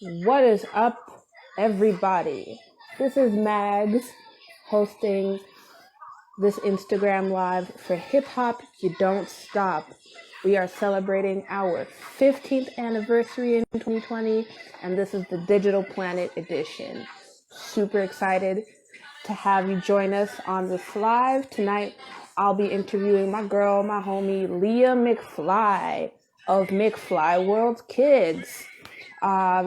What is up, everybody? This is Mags hosting this Instagram Live for Hip Hop You Don't Stop. We are celebrating our 15th anniversary in 2020, and this is the Digital Planet edition. Super excited to have you join us on this live. Tonight, I'll be interviewing my girl, my homie, Leah McFly of McFly World Kids.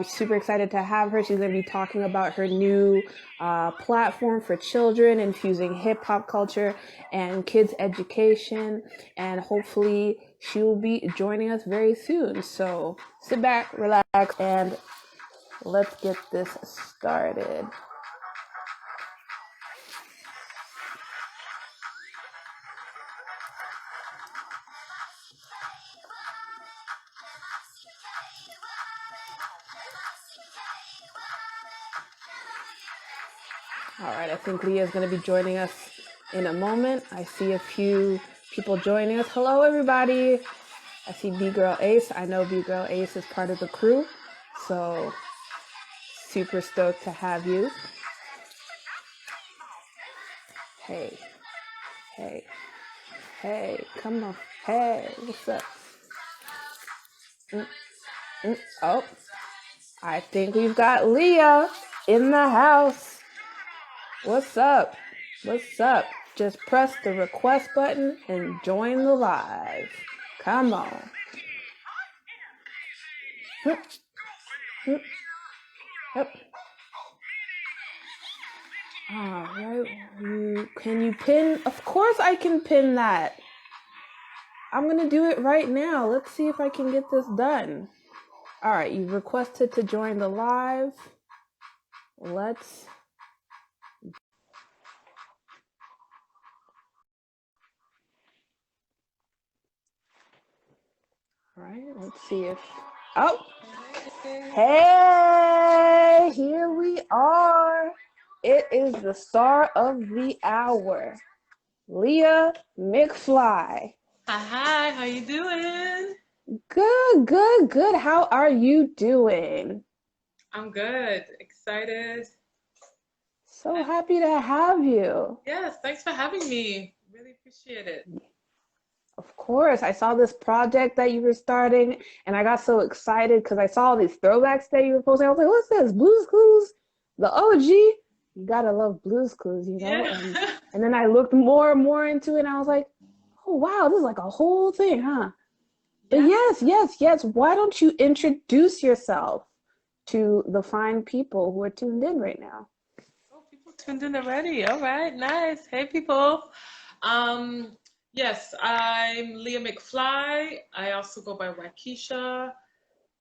Super excited to have her. She's going to be talking about her new platform for children, infusing hip hop culture and kids education. And hopefully she will be joining us very soon. So sit back, relax, and let's get this started. All right, I think Leah is going to be joining us in a moment. I see a few people joining us. Hello, everybody. I see B-Girl Ace. I know B-Girl Ace is part of the crew, so super stoked to have you. Hey, come on. Hey, what's up? Oh, I think we've got Leah in the house. What's up? Just press the request button and join the live. Come on. Yep. All right. Can you pin? Of course I can pin that. I'm going to do it right now. Let's see if I can get this done. All right. You requested to join the live. Let's. All right. Let's see if. Oh. Hey, here we are. It is the star of the hour, Leah McFly. Hi, how you doing? Good. How are you doing? I'm good. Excited. So happy to have you. Yes, thanks for having me. Really appreciate it. Of course, I saw this project that you were starting, and I got so excited because I saw all these throwbacks that you were posting. I was like, what's this? Blues Clues? The OG? You gotta love Blues Clues, you know? Yeah. And then I looked more and more into it, and I was like, oh, wow, this is like a whole thing, huh? But yes. Why don't you introduce yourself to the fine people who are tuned in right now? Oh, people tuned in already. All right, nice. Hey, people. Um, yes, I'm Leah McFly. I also go by Waukesha,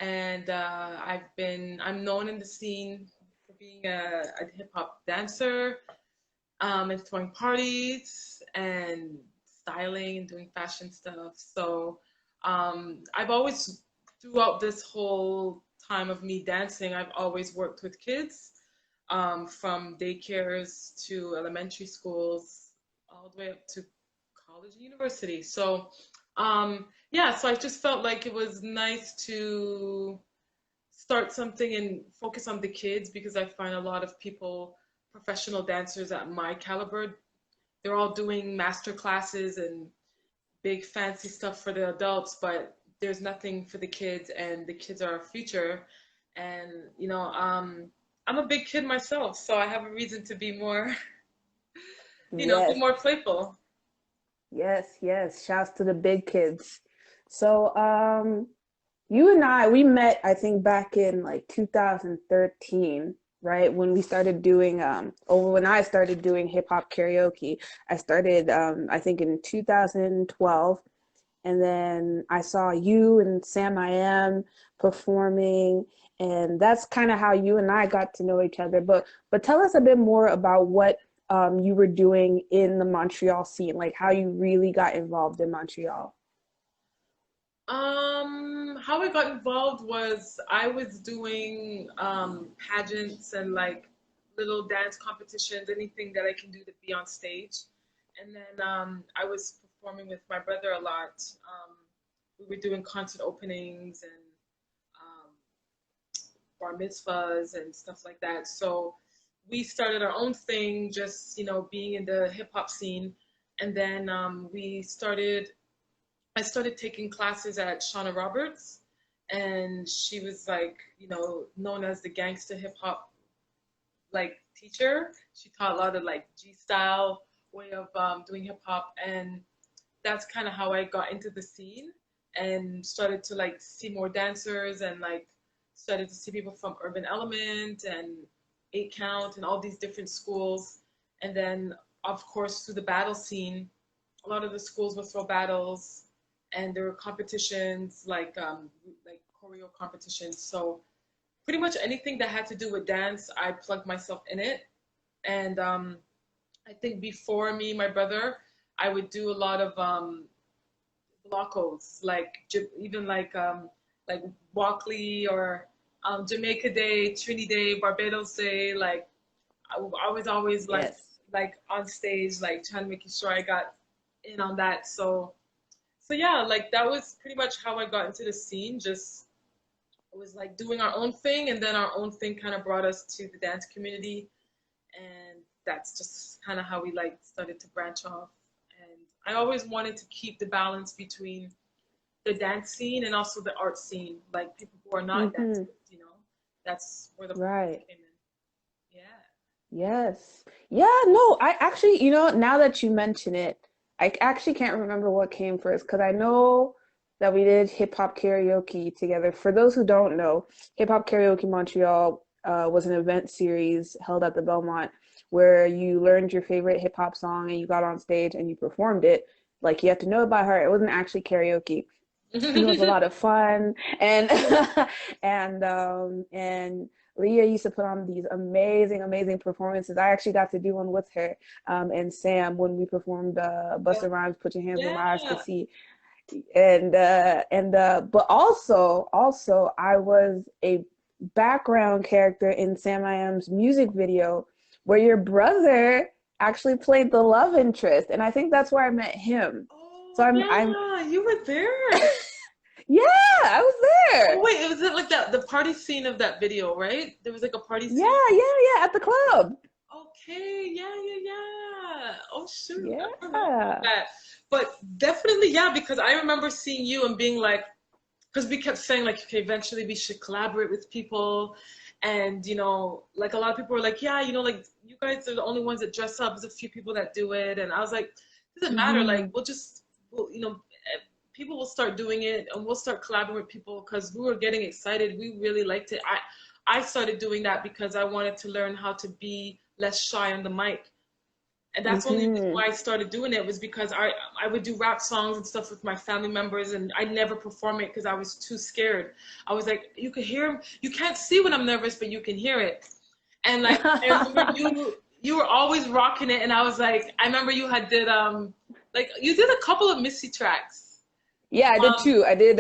and I'm known in the scene for being a hip hop dancer, and throwing parties and styling and doing fashion stuff. So I've always, throughout this whole time of me dancing, I've always worked with kids, from daycares to elementary schools, all the way up to college and university. So yeah, so I just felt like it was nice to start something and focus on the kids because I find a lot of people, professional dancers at my caliber, they're all doing master classes and big fancy stuff for the adults, but there's nothing for the kids, and the kids are our future. And I'm a big kid myself, so I have a reason to be more, be Yes, more playful. yes. Shouts to the big kids. So, you and I, we met, I think, back in like 2013, right? When we started doing, or when I started doing hip hop karaoke. I started, I think, in 2012. And then I saw you and Sam I Am performing, and that's kind of how you and I got to know each other. But tell us a bit more about what you were doing in the Montreal scene, like how you really got involved in Montreal. How I got involved was I was doing pageants and like little dance competitions, anything that I can do to be on stage. And then I was performing with my brother a lot. We were doing concert openings and um, bar mitzvahs and stuff like that. So we started our own thing, just being in the hip hop scene, and then I started taking classes at Shauna Roberts, and she was like, known as the gangster hip hop like teacher. She taught a lot of like G style way of doing hip hop, and that's kind of how I got into the scene and started to like see more dancers and like started to see people from Urban Element and 8 Count and all these different schools. And then of course through the battle scene, a lot of the schools would throw battles, and there were competitions like choreo competitions. So pretty much anything that had to do with dance, I plugged myself in it. And I think before me, my brother, I would do a lot of blocos, like even like Walkley or Jamaica Day, Trinity Day, Barbados Day. Like I was always Yes. like on stage, like trying to make sure I got in on that. So yeah, like that was pretty much how I got into the scene. Just it was like doing our own thing, and then our own thing kind of brought us to the dance community, and that's just kind of how we like started to branch off. And I always wanted to keep the balance between the dance scene and also the art scene, like people who are not Mm-hmm. dancers, that's where the focus Right. came in. Yeah. Yes. Yeah, no, I actually, now that you mention it, I actually can't remember what came first because I know that we did hip hop karaoke together. For those who don't know, Hip Hop Karaoke Montreal was an event series held at the Belmont where you learned your favorite hip hop song and you got on stage and you performed it. Like you had to know it by heart. It wasn't actually karaoke. And it was a lot of fun, and and Leah used to put on these amazing performances. I actually got to do one with her, and Sam, when we performed Busta Rhymes "Put Your Hands Where My Eyes Can Yeah. See." But also I was a background character in Sam I Am's music video where your brother actually played the love interest, and I think that's where I met him. Oh, So I'm yeah, you were there. yeah, I was Oh, there. wait, it was it like that the party scene of that video, right? There was like a party scene. Yeah, at the club. Okay, yeah. Oh shoot, I forgot about Yeah. that. But definitely, yeah, because I remember seeing you and being like, because we kept saying like, okay, eventually we should collaborate with people, and like a lot of people were like, yeah, like you guys are the only ones that dress up. There's a few people that do it, and I was like, doesn't matter. Like Hmm. people will start doing it, and we'll start collaborating with people because we were getting excited. We really liked it. I started doing that because I wanted to learn how to be less shy on the mic. And that's the only reason Hmm. why I started doing it was because I would do rap songs and stuff with my family members, and I never perform it because I was too scared. I was like, you can hear, you can't see when I'm nervous, but you can hear it. And like I remember you were always rocking it, and I was like, I remember you had did like you did a couple of Missy tracks. Yeah, I did Um, too. I did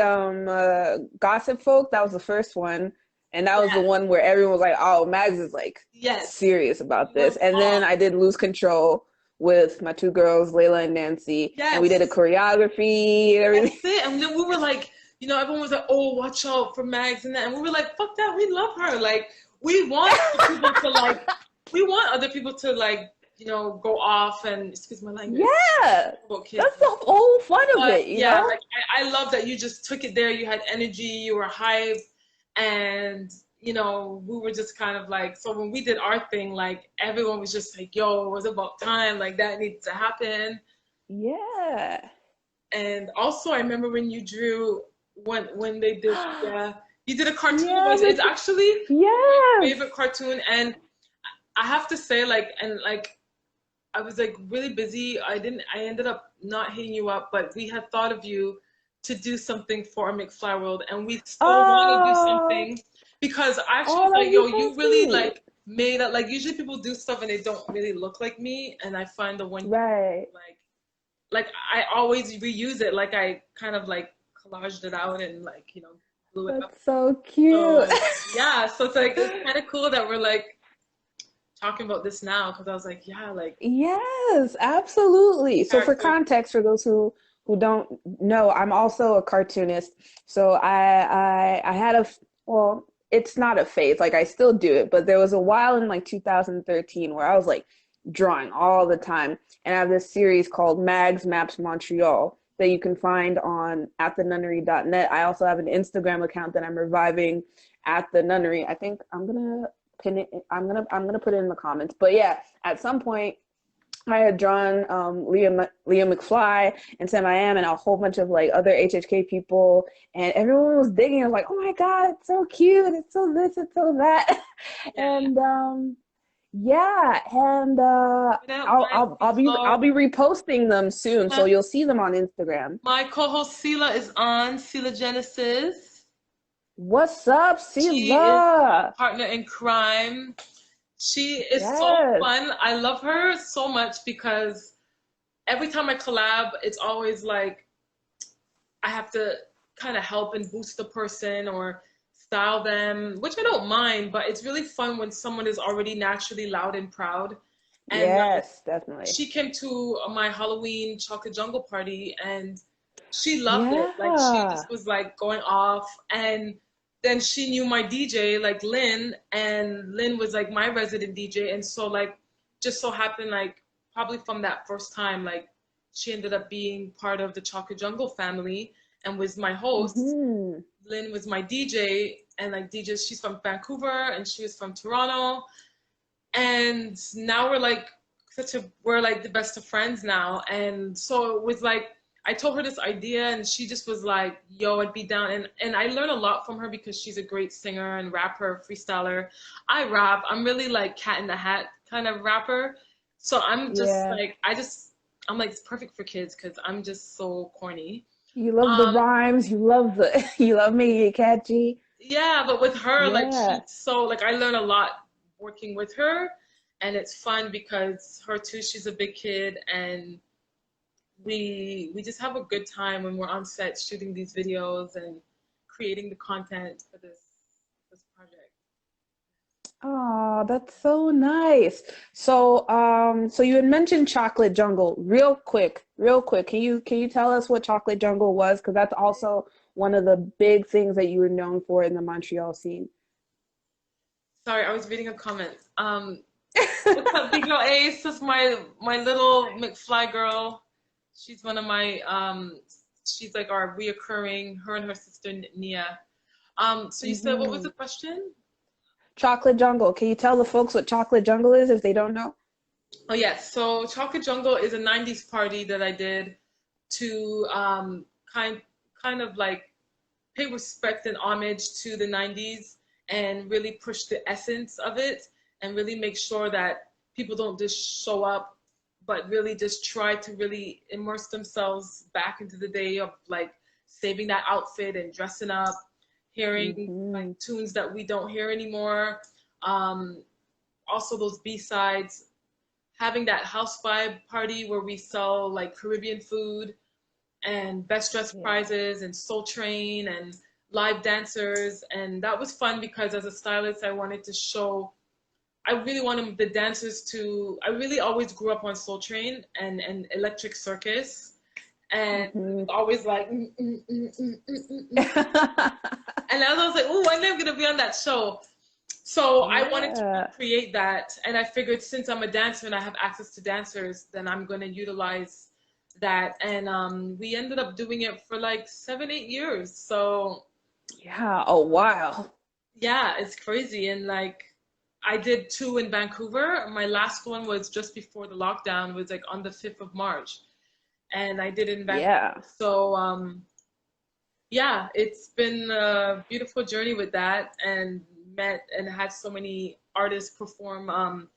Gossip Folk, that was the first one. And that was the yeah, one where everyone was like, oh, Mags is like yes, serious about you this. went And then off. I did Lose Control with my two girls, Layla and Nancy, and we did a Yes, choreography and everything. that's it. And then we were like, everyone was like, "Oh, watch out for Mags and that," and we were like, "Fuck that, we love her." Like, we want other people to like, we want other people to like, go off and excuse my language Yeah. about kids. That's the whole fun of But it, you yeah, know? like I love that you just took it there. You had energy, you were hype, and we were just kind of like, so when we did our thing, like everyone was just like, "Yo, it was about time. Like that needs to happen." Yeah. And also, I remember when you drew when they did you did a cartoon of Yeah, us. It's actually my yes. favorite cartoon, and I have to say, like I was like really busy. I ended up not hitting you up, but we had thought of you to do something for our McFly World, and we still want to do Oh, something because I actually oh, was that like, would be yo, so you really sweet. like made it. Like usually people do stuff and they don't really look like me, and I find the one you Right. like I always reuse it. Like I kind of like collaged it out and like blew it up. That's so cute. So yeah, so it's like it's kind of cool that we're like talking about this now because I was like, yeah, like Yes, absolutely. So for character. context, for those who don't know, I'm also a cartoonist. So I had well, it's not a phase. Like I still do it, but there was a while in like 2013 where I was like drawing all the time. And I have this series called Mags Maps Montreal that you can find on at thenunnery.net. I also have an Instagram account that I'm reviving at the nunnery. I think I'm gonna pin it. I'm gonna put it in the comments. But yeah, at some point I had drawn Leah McFly and Sam I Am and a whole bunch of like other HHK people, and everyone was digging. I was like, oh my god, it's so cute, it's so this, it's so that, Yeah. and yeah, and I'll be reposting them soon, so you'll see them on Instagram. My co-host Sela is on, Sela Genesis. What's up, She is my Sila? partner in crime. She is so Yes, fun. I love her so much because every time I collab, it's always like I have to kind of help and boost the person or style them, which I don't mind, but it's really fun when someone is already naturally loud and proud. And yes, definitely. she came to my Halloween chocolate jungle party and she loved it. Like she Yeah. just was like going off, and then she knew my DJ like Lynn, and Lynn was like my resident DJ, and so like just so happened like probably from that first time like she ended up being part of the chocolate jungle family and was my host. Mm-hmm. Lynn was my DJ, and like DJ, she's from Vancouver and she was from Toronto, and now we're like the best of friends now. And so it was like I told her this idea and she just was like, yo, I'd be down. And I learned a lot from her because she's a great singer and rapper, freestyler. I rap. I'm really like cat in the hat kind of rapper. So I'm just Yeah. like I'm like it's perfect for kids because I'm just so corny. You love the Um rhymes, you love the you love making it catchy. yeah, but with her, like she's Yeah. so like I learn a lot working with her, and it's fun because her too, she's a big kid, and we just have a good time when we're on set shooting these videos and creating the content for this project. Oh, that's so nice. So, so you had mentioned Chocolate Jungle. Real quick. Can you tell us what Chocolate Jungle was? Because that's also one of the big things that you were known for in the Montreal scene. Sorry, I was reading a comment. What's up, Big Girl Ace? This is my little McFly girl. She's one of my she's like our reoccurring, her and her sister Nia. So you said what was Hmm. the question? Chocolate Jungle. Can you tell the folks what Chocolate Jungle is if they don't know? Oh yes, so Chocolate Jungle is a '90s party that I did to kind of like pay respect and homage to the '90s and really push the essence of it and really make sure that people don't just show up, but really just try to really immerse themselves back into the day of like saving that outfit and dressing up, hearing like Hmm. tunes that we don't hear anymore. Um, Also those B-sides, having that house vibe party where we sell like Caribbean food and best dressed Yeah. prizes and Soul Train and live dancers. And that was fun because as a stylist, I wanted to show, I really wanted the dancers to, I really always grew up on Soul Train and Electric Circus. And it Hmm. was always like, and as I was like, oh, one day I'm going to be on that show. So I wanted to Yeah. recreate that, and I figured since I'm a dancer and I have access to dancers, then I'm going to utilize that. And we ended up doing it for like 7, 8 years. So Yeah. Oh, wow. yeah, it's crazy. And like I did two in Vancouver. My last one was just before the lockdown. It was like on the 5th of March, and I did it in Vancouver. Yeah. So yeah, it's been a beautiful journey with that, and met and had so many artists perform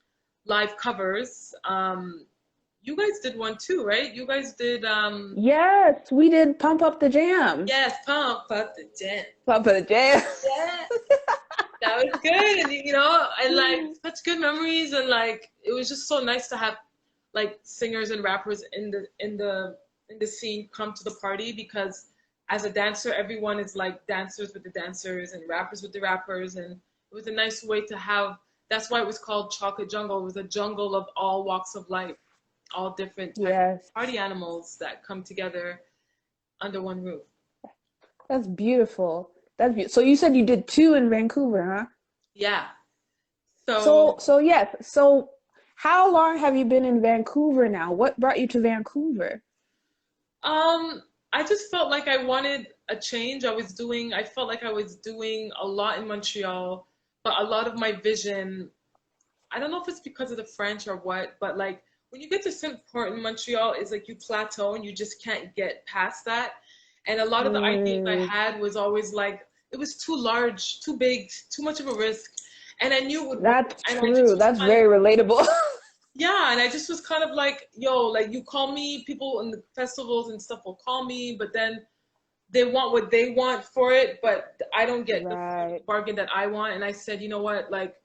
live covers. You guys did one too, right? You guys did Yes, we did Pump Up the Jam. yes, Pump Up the Jam. Pump Up the Jam. Yeah, that was good, and you know, and like such good memories, and like it was just so nice to have like singers and rappers in the scene come to the party because as a dancer, everyone is like dancers with the dancers and rappers with the rappers, and it was a nice way to have. That's why it was called Chocolate Jungle. It was a jungle of all walks of life, all different types Yes, of party animals that come together under one roof. that's beautiful. That's beautiful. So you said you did two in Vancouver, huh? Yeah. So, So yes. So how long have you been in Vancouver now? What brought you to Vancouver? um, I just felt like I wanted a change. I felt like I was doing a lot in Montreal, but a lot of my vision, I don't know if it's because of the French or what, but like when you get to a certain point in Montreal, it's like you plateau and you just can't get past that. And a lot of the ideas I Mm, had was always like it was too large, too big, too much of a risk. And I knew it would work. that's And I true. just was That's kind of very relatable. yeah, and I just was kind of like, yo, like you call me, people in the festivals and stuff will call me, but then they want what they want for it, but I don't get the fruit of Right. the bargain that I want. And I said, you know what, like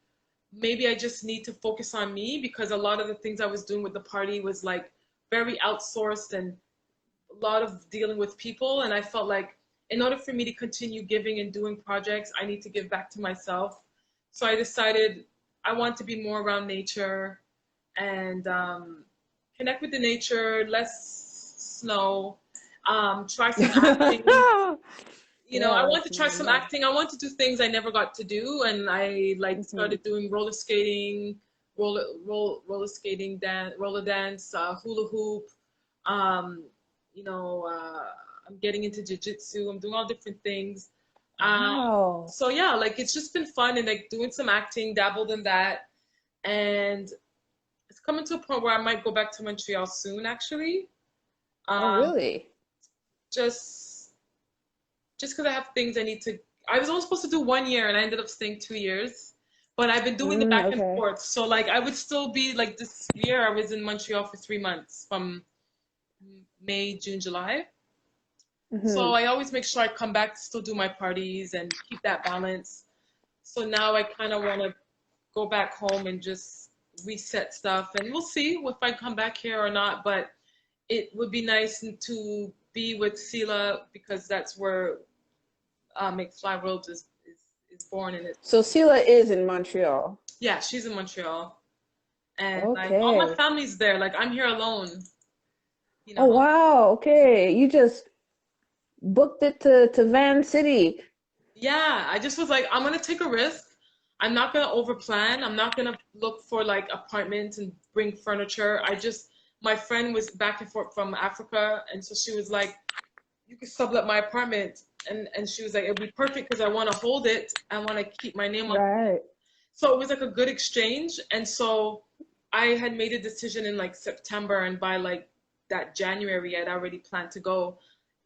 maybe I just need to focus on me because a lot of the things I was doing with the party was like very outsourced and a lot of dealing with people. And I felt like in order for me to continue giving and doing projects, I need to give back to myself. So I decided I want to be more around nature and connect with the nature, less snow, try some acting. I Yes, want to try some yes. acting. I want to do things I never got to do, and I like Hmm. started doing roller skating, roller dance, hula hoop. Um, I'm getting into jujitsu. I'm doing all different things. Um, Wow. so yeah, like it's just been fun and like doing some acting, dabbled in that, and it's coming to a point where I might go back to Montreal soon, actually. Oh, Um, really? just just because I have things I need to. I was only supposed to do 1 year, and I ended up staying 2 years. But I've been doing the Mm, back and okay. forth, so like I would still be like this year. I was in Montreal for 3 months from May, June, July. So Hmm. I always make sure I come back to still do my parties and keep that balance. So now I kind of want to go back home and just reset stuff, and we'll see if I come back here or not. But it would be nice to be with Sela because that's where McFly World is born, and it's So Sila is in Montreal. yeah, she's in Montreal, and like all my Okay. family's there. Like I'm here alone, you Oh, know. wow. Okay. You just booked it to Van City. Yeah, I just was like, I'm gonna take a risk. I'm not gonna overplan. I'm not gonna look for like apartments and bring furniture. My friend was back and forth from Africa, and so she was like, you could sublet my apartment, and she was like, it'd be perfect because I want to hold it. I want to keep my name on. Right. So it was like a good exchange. And so I had made a decision in like September, and by like that January, I'd already planned to go.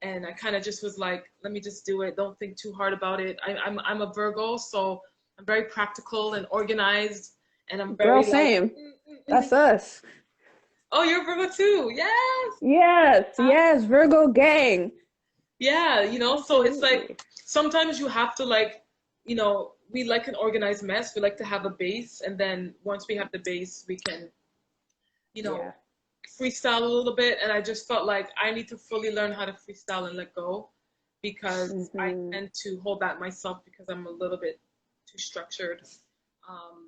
And I kind of just was like, let me just do it. Don't think too hard about it. I'm a Virgo, so I'm very practical and organized, and I'm Girl, very like, same. mm. That's us. Oh, you're a Virgo too. Yes. Yes, yes, Virgo gang. Yeah, so it's like Absolutely. sometimes you have to like, we like an organized mess. We like to have a base, and then once we have the base, we can, you know, Yeah. freestyle a little bit. And I just felt like I need to fully learn how to freestyle and let go because I Hmm. tend to hold back myself because I'm a little bit too structured.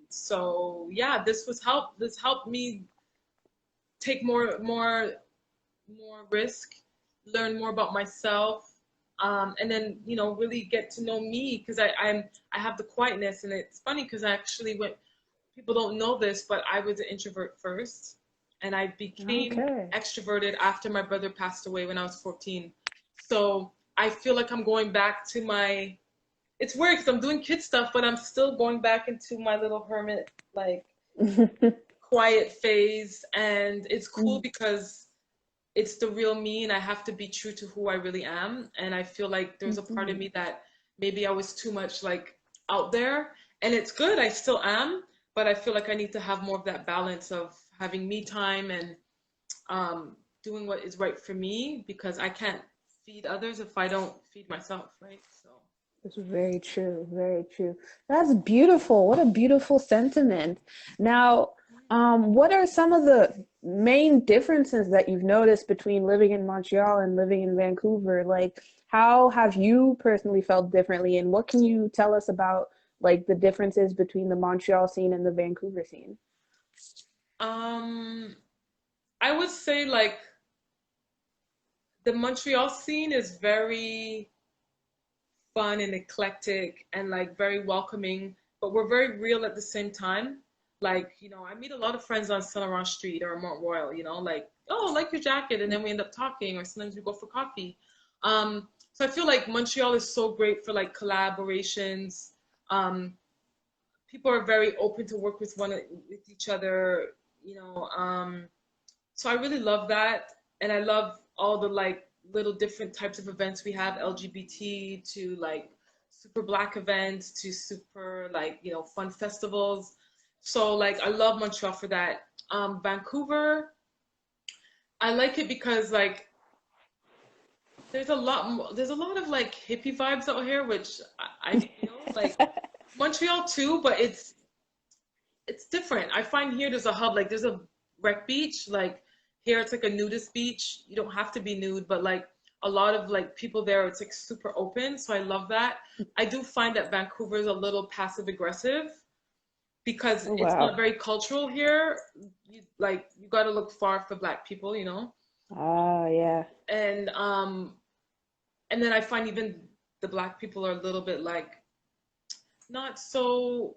So yeah, this helped me take more risk, learn more about myself, and then really get to know me because I have the quietness, and it's funny because I actually went. People don't know this, but I was an introvert first, and I became Okay. extroverted after my brother passed away when I was 14. So I feel like I'm going back to my. It's weird because I'm doing kid stuff, but I'm still going back into my little hermit like quiet phase, and it's cool because it's the real me and I have to be true to who I really am. And I feel like there's a part of Mhm. me that maybe I was too much like out there, and it's good. I still am, but I feel like I need to have more of that balance of having me time and doing what is right for me because I can't feed others if I don't feed myself, right? So It's very true, very true. That's beautiful. What a beautiful sentiment. Now, what are some of the main differences that you've noticed between living in Montreal and living in Vancouver? Like, how have you personally felt differently, and what can you tell us about like the differences between the Montreal scene and the Vancouver scene? um, I would say like the Montreal scene is very fun and eclectic and like very welcoming, but we're very real at the same time. Like, I meet a lot of friends on Saint Laurent Street or Mont Royal, like, oh, I like your jacket, and then we end up talking, or sometimes we go for coffee. So I feel like Montreal is so great for like collaborations. Um, People are very open to work with each other, you know. So I really love that, and I love all the like little different types of events we have, LGBT to like super black events to super like fun festivals. So like I love Montreal for that. Vancouver, I like it because like there's a lot of like hippie vibes out here, which I feel like Montreal too, but it's different. I find here there's a hub, like there's a rec beach, like here it's like a nudist beach. You don't have to be nude, but like a lot of like people there, it's like super open. So I love that. I do find that Vancouver is a little passive aggressive because Oh, it's not wow. very cultural here. You got to look far for black people. Ah, yeah. And then I find even the black people are a little bit like not so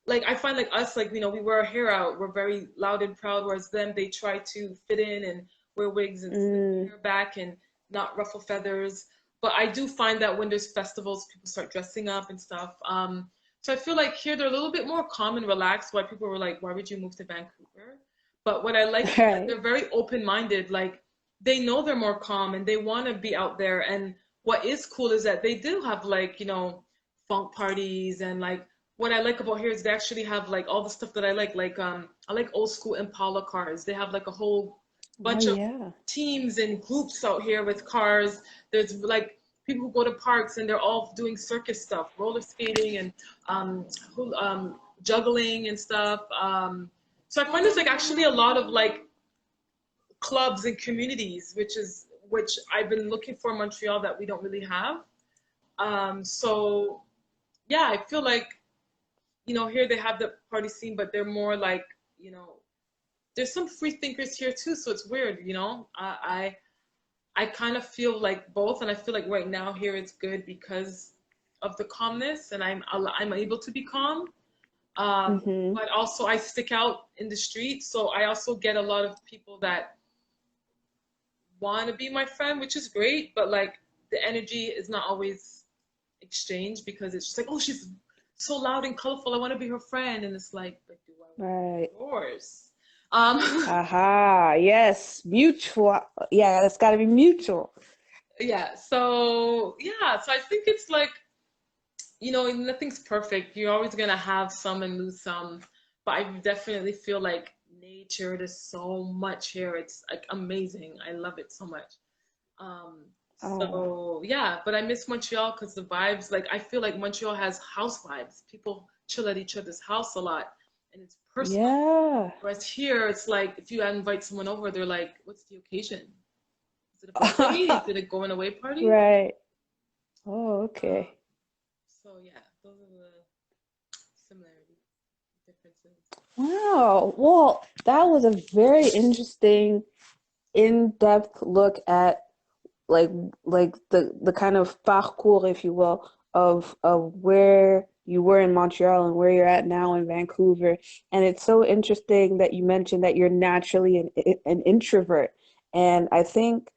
like I find like us like we wear our hair out, we're very loud and proud, whereas them they try to fit in and wear wigs and slick their Mm, hair back and not ruffle feathers. But I do find that when there's festivals, people start dressing up and stuff. So I feel like here they're a little bit more calm and relaxed. Why people were like, why would you move to Vancouver? But what I like is that right. they're very open-minded. Like they know they're more calm and they want to be out there. And what is cool is that they do have like funk parties and like what I like about here is they actually have like all the stuff that I like. Like I like old school Impala cars. They have like a whole Oh, bunch of yeah. teams and groups out here with cars. There's like people who go to parks and they're all doing circus stuff, roller skating and juggling and stuff. So I find there's like actually a lot of like clubs and communities, which I've been looking for in Montreal that we don't really have. So yeah, I feel like here they have the party scene, but they're more like, you know, there's some free thinkers here too, so it's weird. I kind of feel like both, and I feel like right now here it's good because of the calmness, and I'm able to be calm. Mm-hmm. But also I stick out in the street, so I also get a lot of people that want to be my friend, which is great, but like the energy is not always exchanged because it's just like, oh, she's so loud and colorful. I want to be her friend, and it's like, but do I want to be Right. yours? Um, Aha. Yes. Mutual. Yeah, that's got to be mutual. yeah. So I think it's like nothing's perfect. You're always gonna have some and lose some, but I definitely feel like nature. There's so much here. It's like amazing. I love it so much. Um, Oh, so yeah, but I miss Montreal because the vibes, like I feel like Montreal has house vibes. People chill at each other's house a lot and it's personal. yeah. Whereas here it's like if you invite someone over, they're like, what's the occasion? Is it a birthday? Is it a going away party? Right. Oh, Um, okay. so yeah, those are the similarities, differences. Wow. Well, that was a very interesting, in-depth look at like like the kind of parcours, if you will, of where you were in Montreal and where you're at now in Vancouver. And it's so interesting that you mentioned that you're naturally an introvert. And I think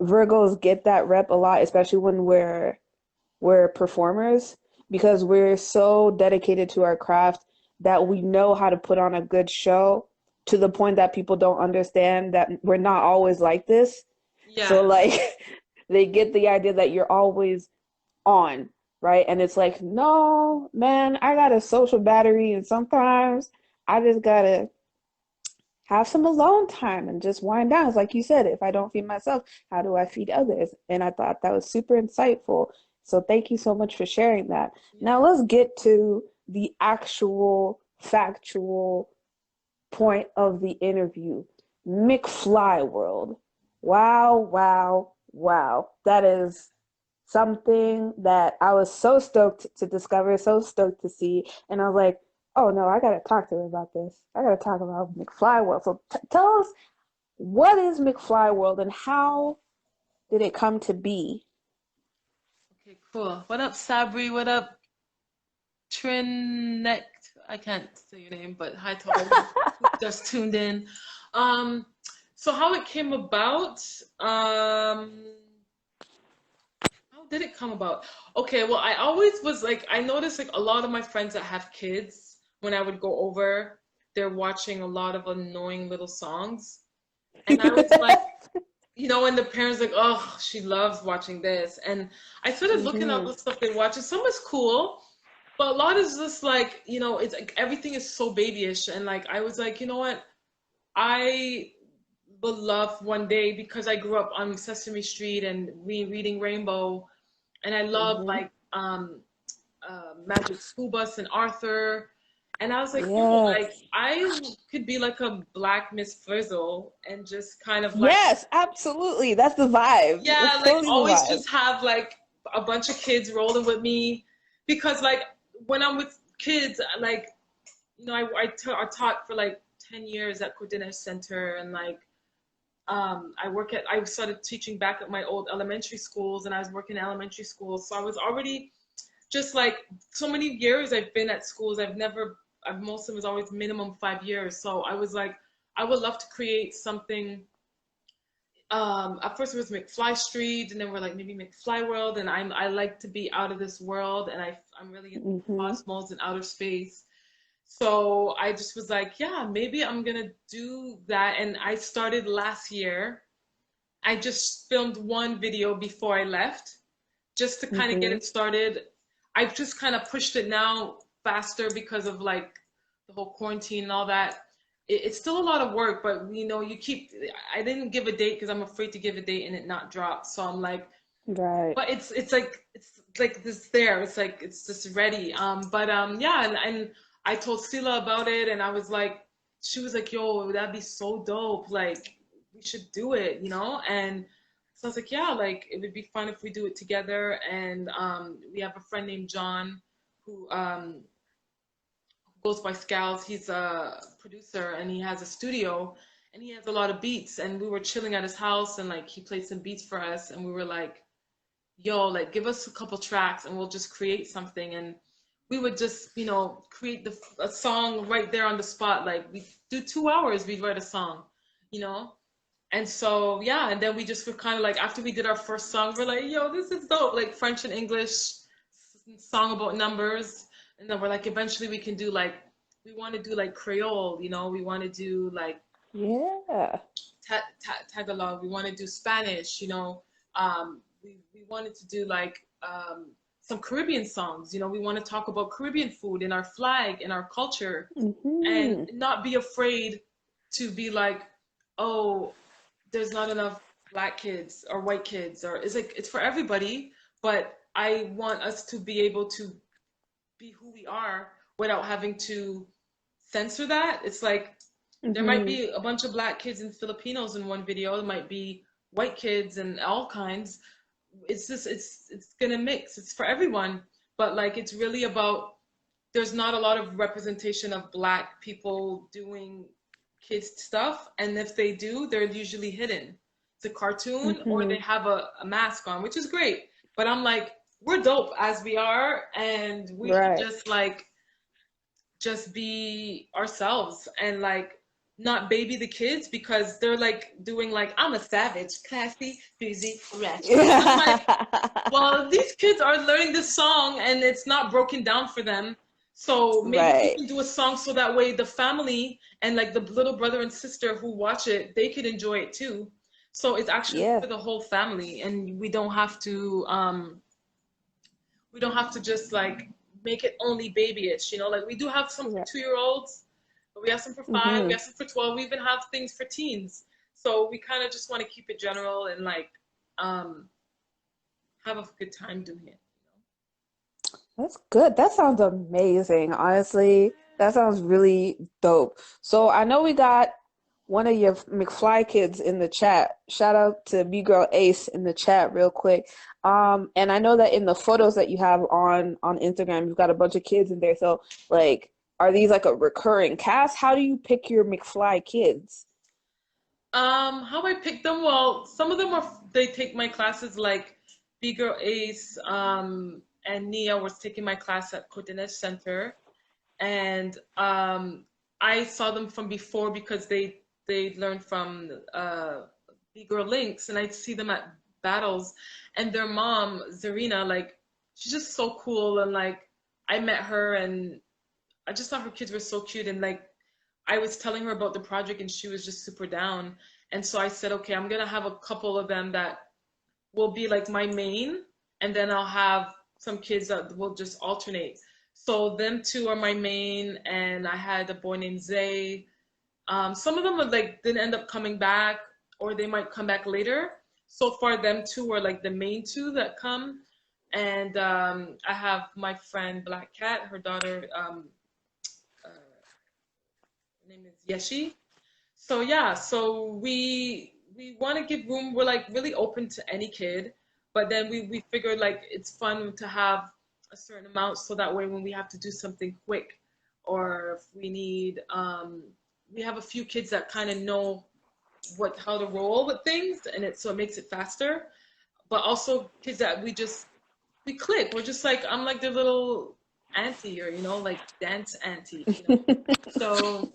Virgos get that rep a lot, especially when we're performers, because we're so dedicated to our craft that we know how to put on a good show to the point that people don't understand that we're not always like this. So Yeah, like they get the idea that you're always on, right? And it's like, no, man, I got a social battery and sometimes I just gotta have some alone time and just wind down. It's like you said, if I don't feed myself, how do I feed others? And I thought that was super insightful. So thank you so much for sharing that. yeah. Now let's get to the actual factual point of the interview. McFly world. Wow, wow, wow. That is something that I was so stoked to discover, so stoked to see. And I was like, oh no, I gotta talk to her about this. I gotta talk about McFly World. So tell us, what is McFly World and how did it come to be? Okay, cool. What up, Sabri? What up, Trinet? I can't say your name, but hi to all who just tuned in. Um, so how it came about? How did it come about? Okay, well, I always was like, I noticed like a lot of my friends that have kids, when I would go over, they're watching a lot of annoying little songs. And I was like, and the parents like, oh, she loves watching this. And I started looking up Hmm. the stuff they watch, and some is cool, but a lot is just like, it's like everything is so babyish. And like, I was like, you know what? I would love one day, because I grew up on Sesame Street and reading Rainbow, and I love Hmm. like Magic School Bus and Arthur. And I was like, yo, like Yes. I could be like a black Miss Frizzle and just kind of like, Yes, absolutely. That's the vibe. yeah, That's like totally the always vibe. just have like a bunch of kids rolling with me, because like when I'm with kids, like, I taught for like 10 years at Codina Center, and like I started teaching back at my old elementary schools, and I was working in elementary schools. So I was already just like, so many years I've been at schools. Most of them was always minimum 5 years. So I was like, I would love to create something. At first it was McFly Street, and then we're like maybe McFly World. And I like to be out of this world, and I'm really into Hmm. cosmos and outer space. So I just was like, yeah, maybe I'm gonna do that. And I started last year. I just filmed one video before I left, just to kind of get Hmm. it started. I've just kind of pushed it now faster because of like the whole quarantine and all that. It's still a lot of work, but you keep. I didn't give a date because I'm afraid to give a date and it not drop. So I'm like, Right. but it's like this there. It's like it's just ready. But yeah, and I told Sila about it, and I was like, she was like, "Yo, that'd be so dope. Like, we should do it, you know?" And so I was like, "Yeah, like it would be fun if we do it together." And we have a friend named John who goes by Scals. He's a producer, and he has a studio, and he has a lot of beats. And we were chilling at his house, and like he played some beats for us, and we were like, yo, like give us a couple tracks and we'll just create something. And we would just, create a song right there on the spot. Like we do 2 hours, we'd write a song, you know? And so, yeah, and then we just were kind of like, after we did our first song, we're like, yo, this is dope, like French and English song about numbers. And then we're like, eventually we can do like, we want to do like Creole, we want to do like Yeah. Tagalog. We want to do Spanish. We wanted to do like some Caribbean songs. We want to talk about Caribbean food and our flag and our culture, and Hmm. not be afraid to be like, oh, there's not enough black kids or white kids, or it's like it's for everybody. But I want us to be able to be who we are without having to censor that. It's like there might Hmm. be a bunch of black kids and Filipinos in one video. There might be white kids and all kinds. It's just it's gonna mix. It's for everyone. But like it's really about, there's not a lot of representation of black people doing kids stuff, and if they do, they're usually hidden. It's a cartoon or they Hmm. have a mask on, which is great. But I'm like, we're dope as we are, and we should Right. just be ourselves, and like not baby the kids, because they're like doing like, I'm a savage, classy, busy, ratchet. I'm like, well, these kids are learning this song and it's not broken down for them. So maybe we Right. can do a song so that way the family and like the little brother and sister who watch it, they could enjoy it too. So it's actually Yeah. for the whole family, and we don't have to just like make it only babyish, like we do have some for Right. 2 year olds, but we have some for 5, we Hmm. have some for 12, we even have things for teens. So we kind of just want to keep it general and like um have a good time doing it. That's good. That sounds amazing. Honestly, that sounds really dope. So I know we got one of your McFly kids in the chat. Shout out to B Girl Ace in the chat real quick. And I know that in the photos that you have on Instagram, you've got a bunch of kids in there. So like, are these like a recurring cast? How do you pick your McFly kids? How I pick them? Well, some of them they take my classes like B-Girl Ace and Nia was taking my class at Cotinez Center, and I saw them from before because they learned from B-Girl Links, and I'd see them at battles, and their mom Zarina, like she's just so cool, and like I met her, and I just thought her kids were so cute, and like I was telling her about the project, and she was just super down, and so I said, okay, I'm gonna have a couple of them that will be like my main, and then I'll have some kids that will just alternate. So them two are my main, and I had a boy named Zay. Some of them would like didn't end up coming back, or they might come back later. So far, them two are like the main two that come, and I have my friend Black Cat, her daughter, her name is Yeshi. So yeah, so we want to give room. We're like really open to any kid, but then we figured like it's fun to have a certain amount so that way when we have to do something quick, or if we need we have a few kids that kind of know what how to roll with things, and it so it makes it faster. But also kids that we click. We're just like I'm like their little auntie, or like dance auntie. So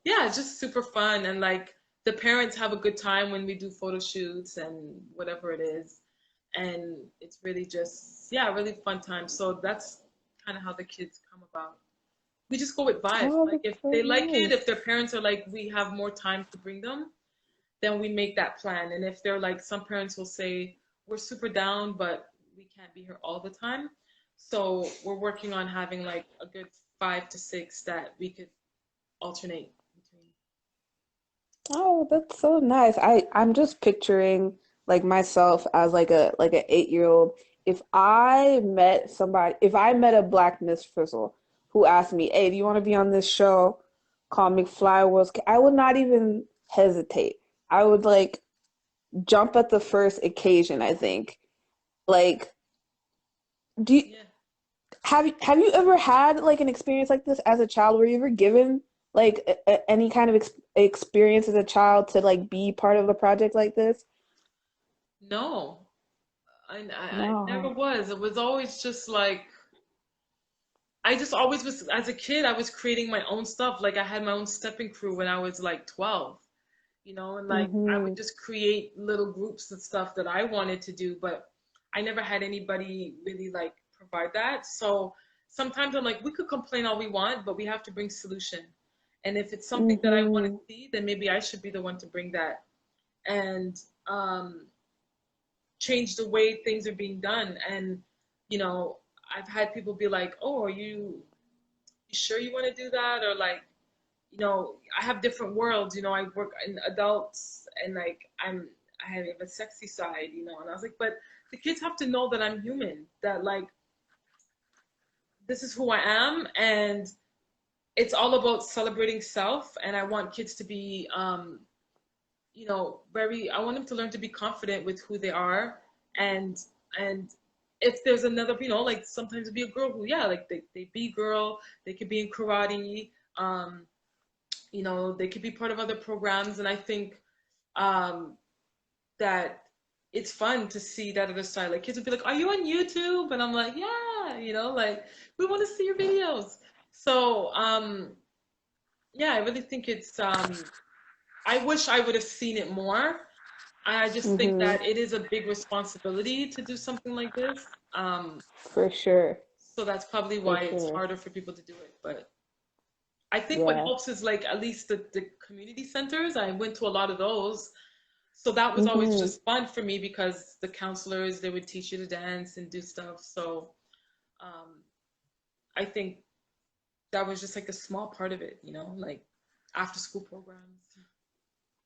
yeah, it's just super fun, and like the parents have a good time when we do photo shoots and whatever it is, and it's really just yeah, really fun time. So that's kind of how the kids come about. We just go with vibes. Oh, Like that's if so they like it, if nice. their parents are like we have more time to bring them, then we make that plan. And if they're like some parents will say we're super down, but we can't be here all the time. So we're working on having like a good 5 to 6 that we could alternate between. Oh, that's so nice. I'm just picturing like myself as like a 8-year-old. If I met a Black Miss Frizzle who asked me, "Hey, do you want to be on this show called McFly World's?" I would not even hesitate. I would like jump at the first occasion, I think. Like, do you, Yeah. have you ever had like an experience like this as a child? Were you ever given like any kind of experience as a child to like be part of a project like this? No, I never No. was. It was always just like I just always was as a kid I was creating my own stuff. Like I had my own stepping crew when I was like 12, and like I would Mm-hmm. just create little groups and stuff that I wanted to do, but I never had anybody really like provide that. So sometimes I'm like, we could complain all we want, but we have to bring solution. And if it's something that I want to Mm-hmm. see, then maybe I should be the one to bring that and change the way things are being done. And you know, I've had people be like, "Oh, are you sure you want to do that?" Or like, I have different worlds. I work in adults, and like I have a sexy side. And I was like, but the kids have to know that I'm human. That like this is who I am, and it's all about celebrating self. And I want kids to be, very. I want them to learn to be confident with who they are, and and if there's another, like sometimes it'd be a girl who, yeah, like they be girl, they could be in karate. They could be part of other programs, and I think um, that it's fun to see that other side. Like kids would be like, "Are you on YouTube?" And I'm like, "Yeah," like we want to see your videos. So yeah, I really think it's. I wish I would have seen it more. I just think Mm-hmm. that it is a big responsibility to do something like this. For sure. So that's probably For why it's sure. harder for people to do it. But I think what Yeah. helps is like at least the community centers. I went to a lot of those. So that was always Mm-hmm. just fun for me because the counselors, they would teach you to dance and do stuff. So um, I think that was just like a small part of it, like after school programs.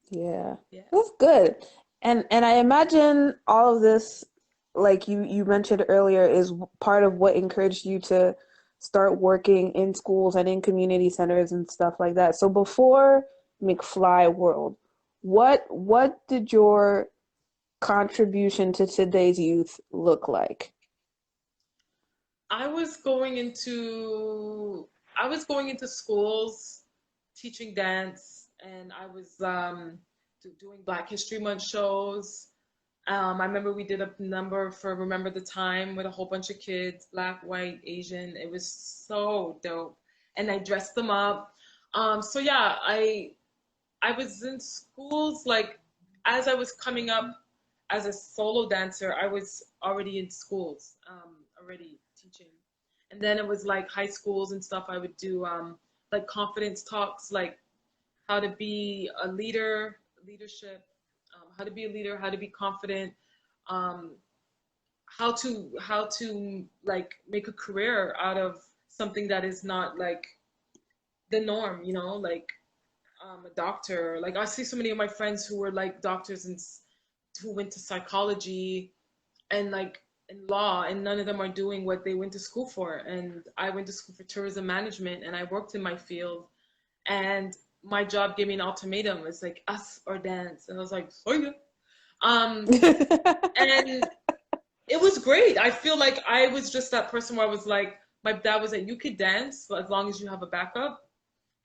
Yeah. Yeah. That's good. And I imagine all of this, like you mentioned earlier, is part of what encouraged you to start working in schools and in community centers and stuff like that. So before McFly World, what did your contribution to today's youth look like? I was going into I was going into schools teaching dance, and I was doing Black History Month shows. I remember we did a number for Remember the Time with a whole bunch of kids, black, white, Asian. It was so dope. And I dressed them up. So yeah, I was in schools like as I was coming up as a solo dancer, I was already in schools, already teaching. And then it was like high schools and stuff. I would do like confidence talks, like how to be a leader, leadership, how to be a leader, how to be confident, um, how to like make a career out of something that is not like the norm, like a doctor. Like I see so many of my friends who were like doctors and who went to psychology and like in law, and none of them are doing what they went to school for. And I went to school for tourism management, and I worked in my field, and my job gave me an ultimatum. It's like us or dance, and I was like, oh yeah. Um, and it was great. I feel like I was just that person where I was like, my dad was like, you could dance as long as you have a backup.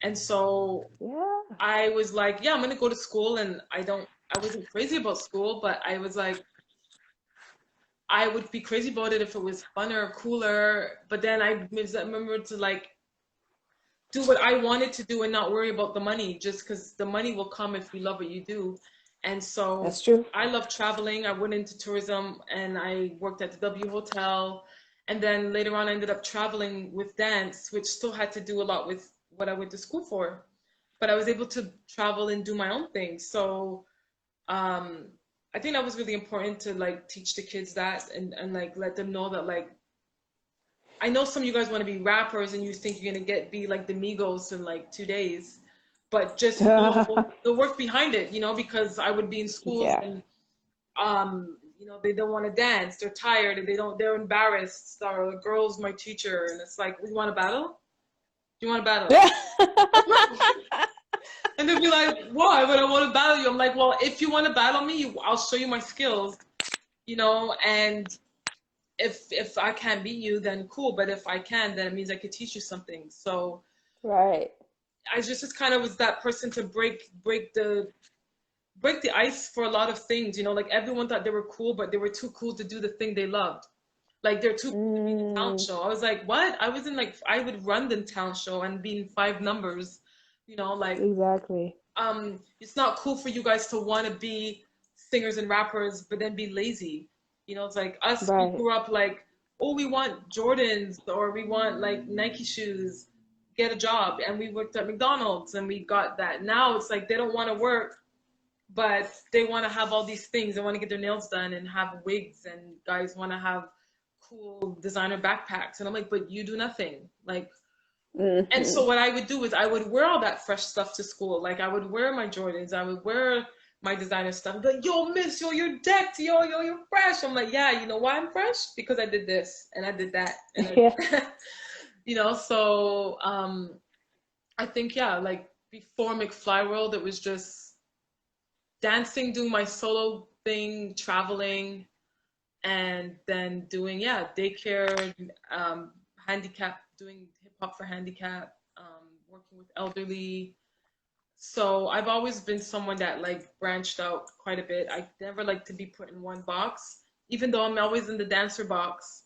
And so Yeah. I was like, yeah, I'm gonna go to school, and I wasn't crazy about school, but I was like, I would be crazy about it if it was funner, cooler. But then remember to like do what I wanted to do and not worry about the money, just because the money will come if you love what you do. And so That's true. I love traveling. I went into tourism and I worked at the W Hotel. And then later on, I ended up traveling with dance, which still had to do a lot with what I went to school for. But I was able to travel and do my own thing. So um, I think that was really important to like teach the kids that, and like let them know that like I know some of you guys want to be rappers and you think you're gonna be like the Migos in like 2 days, but just know the work behind it, because I would be in schools Yeah. and they don't want to dance, they're tired and they're embarrassed, or the girl's my teacher, and it's like, we want to battle? Do you want to battle? And they'd be like, why would I want to battle you? I'm like, well, if you want to battle me, I'll show you my skills, and if I can't beat you, then cool. But if I can, then it means I could teach you something. So Right. I just kind of was that person to break the ice for a lot of things. Like everyone thought they were cool, but they were too cool to do the thing they loved. Like they're too cool to be in the talent Mm, show. I was like, what? I was in like I would run the talent show and be in five numbers. Like exactly. it's not cool for you guys to want to be singers and rappers but then be lazy. It's like us, we Right. grew up like, oh, we want Jordans or we want like Nike shoes, get a job, and we worked at McDonald's and we got that. Now it's like they don't want to work, but they want to have all these things. They want to get their nails done and have wigs, and guys want to have cool designer backpacks, and I'm like, but you do nothing. Like, and Hmm. so what I would do is I would wear all that fresh stuff to school. Like I would wear my Jordans, I would wear my designer stuff. But yo, miss, yo, you're decked, yo, you're fresh. I'm like, yeah, you know why I'm fresh? Because I did this and I did that and Yeah. I, So I think yeah, like before McFly World, it was just dancing, doing my solo thing, traveling, and then doing daycare, um, handicap, doing hip hop for handicap, working with elderly. So I've always been someone that like branched out quite a bit. I never like to be put in one box, even though I'm always in the dancer box.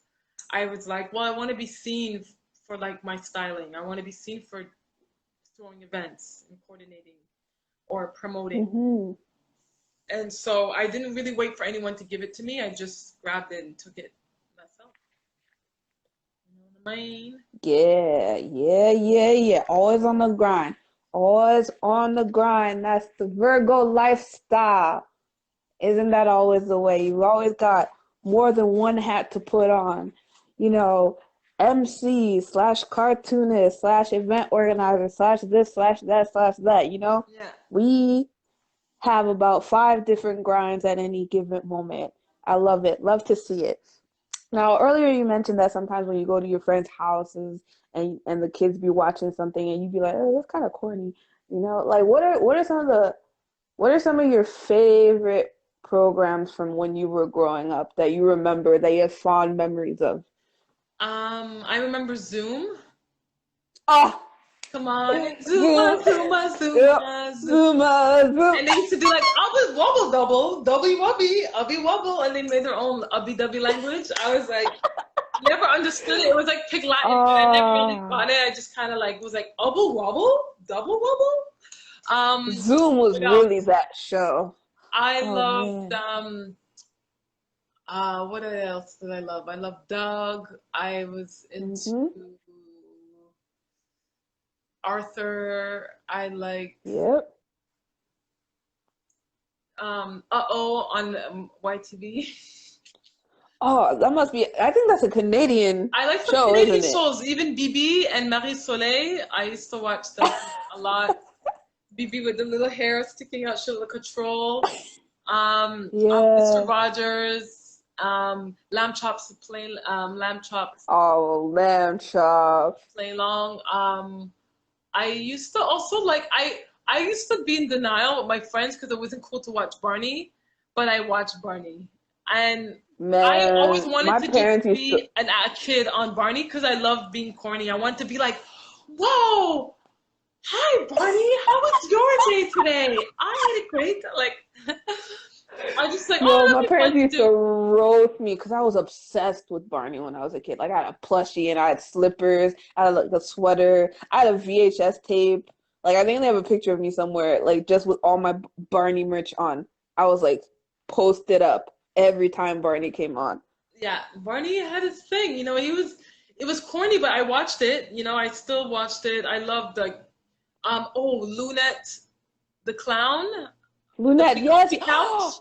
I was like, well, I want to be seen for like my styling. I want to be seen for throwing events and coordinating or promoting. Hmm. And so I didn't really wait for anyone to give it to me. I just grabbed it and took it myself. You know what I mean? Yeah, yeah, yeah, yeah. Always on the grind. Always on the grind. That's the Virgo lifestyle. Isn't that always the way? You've always got more than one hat to put on. You know, MC slash cartoonist slash event organizer slash this slash that slash that. Yeah. We have about five different grinds at any given moment. I love it. Love to see it. Now, earlier you mentioned that sometimes when you go to your friends' houses and the kids be watching something and you be like, "Oh, that's kind of corny," Like, what are some of your favorite programs from when you were growing up that you remember that you have fond memories of? I remember Zoom. Oh, Come on, and Zoom. Zuma, Zuma, Yep. Zuma, Zuma. Zuma. Zoom. And they used to be like, Ubby Wobble Double, Dubby Wubby, Ubby Wobble, and they made their own Ubby Dubby language. I was like, never understood it. It was like Pig Latin, but I never really Ah. got it. I just kind of like was like, Ubble Wobble, Double Wobble. Zoom was What really else? that show. I Oh loved, man. what else did I love? I loved Doug. I was into Mm-hmm. Arthur. I liked Yep. Uh-Oh on YTV. Oh, that must be. I think that's a Canadian I like some show, Canadian isn't it? shows, even Bibi and Marie Soleil. I used to watch them a lot. Bibi with the little hair sticking out, she looked like a troll. Mr. Yeah. Rogers, Lamb Chops plain, Lamb Chops Oh, lamb chop. play long. I used to also like I used to be in denial with my friends because it wasn't cool to watch Barney, but I watched Barney, and I always Man, wanted my to just parents used to. be a kid on Barney because I love being corny. I want to be like, whoa, hi Barney, how was your day today? I had a great like. I just like, Yo, oh, my that'd be fun parents to used to do. roast me because I was obsessed with Barney when I was a kid. Like I had a plushie and I had slippers, I had like a sweater, I had a VHS tape. Like I think they have a picture of me somewhere, like just with all my Barney merch on. I was like posted up every time Barney came on. Yeah, Barney had his thing. It was corny, but I watched it. I still watched it. I loved like, Lunette the clown, the Lunette, big yes. comfy couch.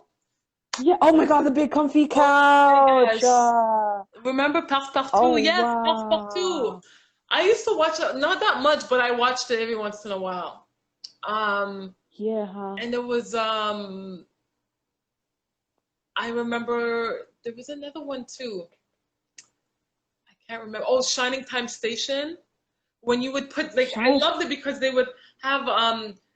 Yeah. Oh my God, the big comfy Oh my couch. gosh. Remember Passepartout? Oh Yes, Passepartout. wow. I used to watch it, not that much, but I watched it every once in a while. Um, Yeah, huh? and there was I remember there was another one too. I can't remember. Oh, Shining Time Station. When you would put like I Shine. loved it because they would have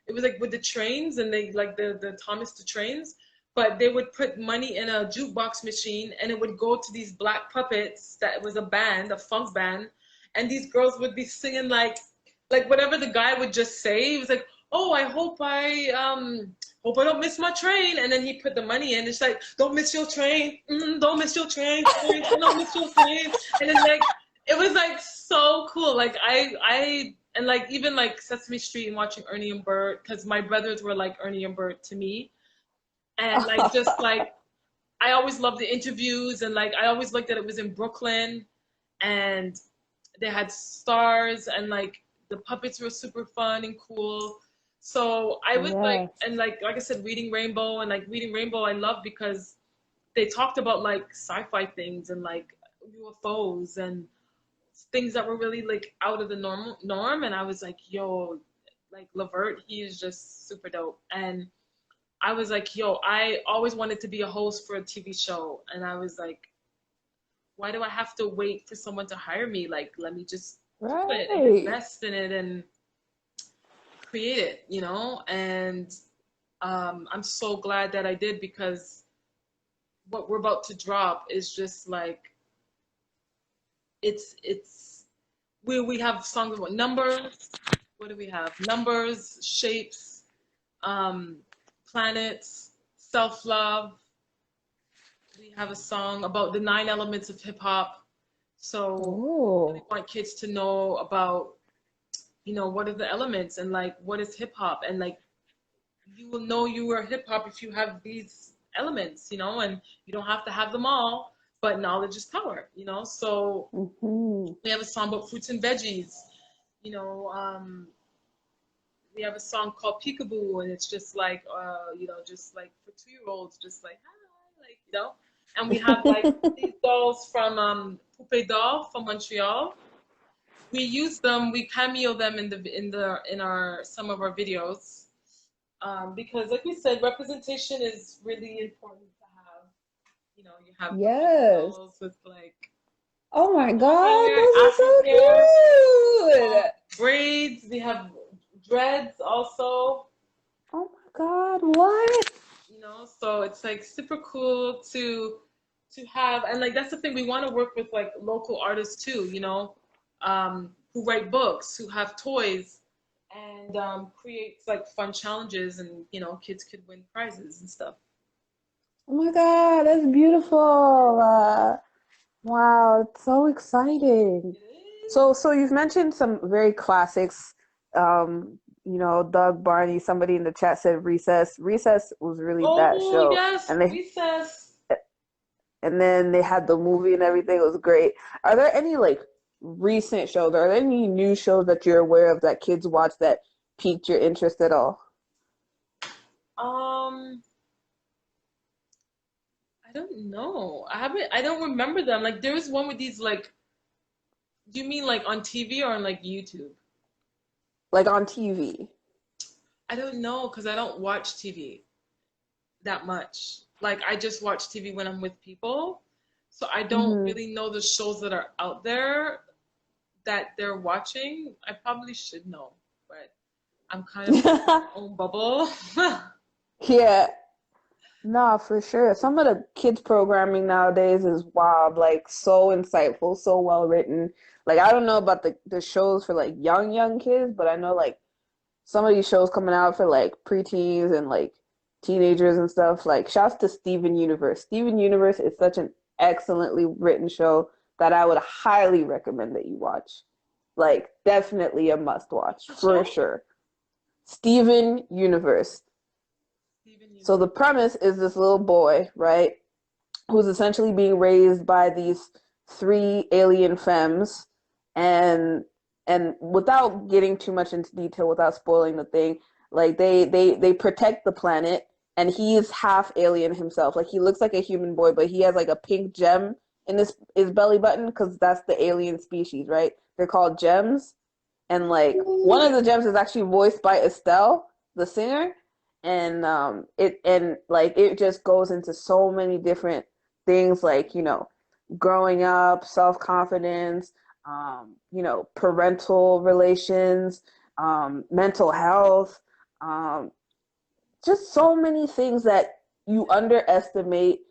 it was like with the trains and they like the Thomas the trains, but they would put money in a jukebox machine and it would go to these black puppets that was a band, a funk band, and these girls would be singing like whatever the guy would just say. He was like, "Oh, I hope I don't miss my train," and then he put the money in. It's like, "Don't miss your train, don't miss your train, don't miss your train," and then like it was like so cool. Like I and like even like Sesame Street and watching Ernie and Bert because my brothers were like Ernie and Bert to me, and like just like I always loved the interviews and like I always liked that it was in Brooklyn and they had stars and like the puppets were super fun and cool. So I was like, Yes. and like I said, Reading Rainbow and like Reading Rainbow I love because they talked about like sci-fi things and like UFOs and things that were really like out of the norm. And I was like, yo, like Lavert, he is just super dope. And I was like, yo, I always wanted to be a host for a TV show. And I was like, why do I have to wait for someone to hire me? Like, let me just do it and Right. invest in it and create it. And I'm so glad that I did because what we're about to drop is just like it's we have songs about numbers. What do we have? Numbers, shapes, um, planets, self-love. We have a song about the 9 elements of hip hop. So I really Oh. want kids to know about, what are the elements and like what is hip hop and like you will know you are hip hop if you have these elements, and you don't have to have them all, but knowledge is power. So Mm-hmm. we have a song about fruits and veggies. You know, we have a song called Peekaboo, and it's just like, just like for 2-year-olds, just like hi, like. And we have like these dolls from Poupée d'Or from Montreal. We use them, we cameo them in our some of our videos, because like we said, representation is really important to have. You have little Yes. girls with like Oh my long God, hair, Afro hair, those are so cute. braids. We have dreads also. Oh my God, what? So it's like super cool to have, and like that's the thing, we want to work with like local artists too, who write books, who have toys, and creates like fun challenges, and kids could win prizes and stuff. Oh my God, that's beautiful. Wow, it's so exciting. It So, is. so you've mentioned some very classics. Doug, Barney, somebody in the chat said Recess. Recess was really that Oh show. yes, And they recess. and then they had the movie and everything. It was great. Are there any like recent shows? Are there any new shows that you're aware of that kids watch that piqued your interest at all? Um, I don't know. I haven't. I don't remember them. Like there was one with these like. Do you mean like on TV or on like YouTube? Like on TV? I don't know because I don't watch TV that much. Like I just watch TV when I'm with people. So I don't Hmm. really know the shows that are out there that they're watching. I probably should know, but I'm kind of in my own bubble. Yeah. No, for sure. Some of the kids programming nowadays is wild, like so insightful, so well written. Like I don't know about the shows for like young kids, but I know like some of these shows coming out for like preteens and like teenagers and stuff. Like shouts to Steven Universe. Steven Universe is such an excellently written show that I would highly recommend that you watch. Like definitely a must watch The for show? sure. Steven Universe. Steven So the Universe. premise is this little boy, right, who's essentially being raised by these three alien femmes, and without getting too much into detail, without spoiling the thing, like they protect the planet, and he's half alien himself. Like he looks like a human boy, but he has like a pink gem in his belly button because that's the alien species, right? They're called gems, and like Ooh, one of the gems is actually voiced by Estelle, the singer, and it just goes into so many different things, like growing up, self confidence, parental relations, mental health, um, just so many things that you underestimate,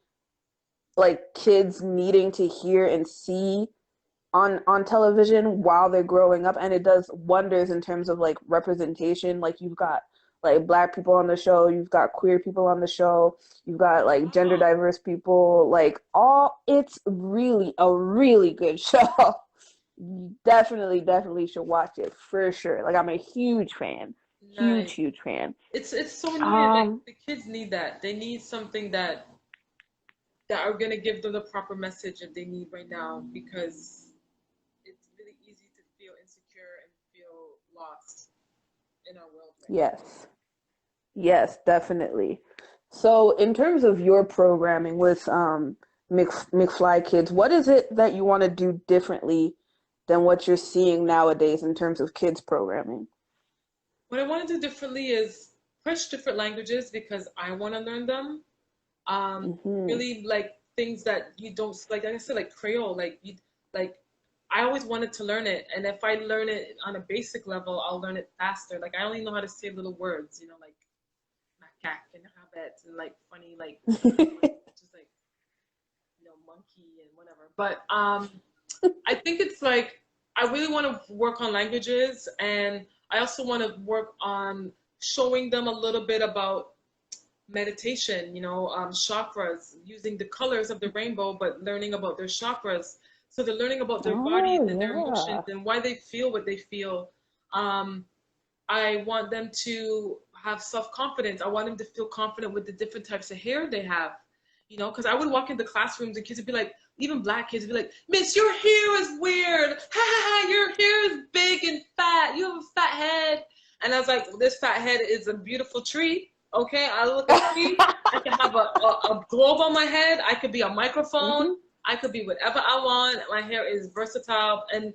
like kids needing to hear and see on television while they're growing up, and it does wonders in terms of like representation. Like you've got like black people on the show, you've got queer people on the show, you've got like gender wow. diverse people, like all. It's really a really good show. You definitely should watch it for sure. Like I'm a huge fan. Nice. Huge fan. It's so needed. Like um the kids need that. They need something that are gonna give them the proper message that they need right now because it's really easy to feel insecure and feel lost in our world right now. yes, yes, definitely. So, in terms of your programming with McFly Kids, what is it that you want to do differently than what you're seeing nowadays in terms of kids programming? What I want to do differently is push different languages because I want to learn them. Hmm. Really like things that you don't like I said, like Creole, like I always wanted to learn it, and if I learn it on a basic level, I'll learn it faster. Like I only know how to say little words, like macaque and habet and like funny like words, just like monkey and whatever. But I think it's like I really want to work on languages, and I also want to work on showing them a little bit about meditation, chakras, using the colors of the rainbow, but learning about their chakras. So they're learning about their bodies Oh, and their emotions yeah. and why they feel what they feel. Um, I want them to have self confidence. I want them to feel confident with the different types of hair they have. Because I would walk into classrooms and kids would be like, even black kids would be like, Miss, your hair is weird. Ha ha ha, your hair is big and fat. You have a fat head. And I was like, well, this fat head is a beautiful tree. Okay, I look at a tree. I can have a globe on my head. I could be a microphone. Hmm. I could be whatever I want. My hair is versatile. And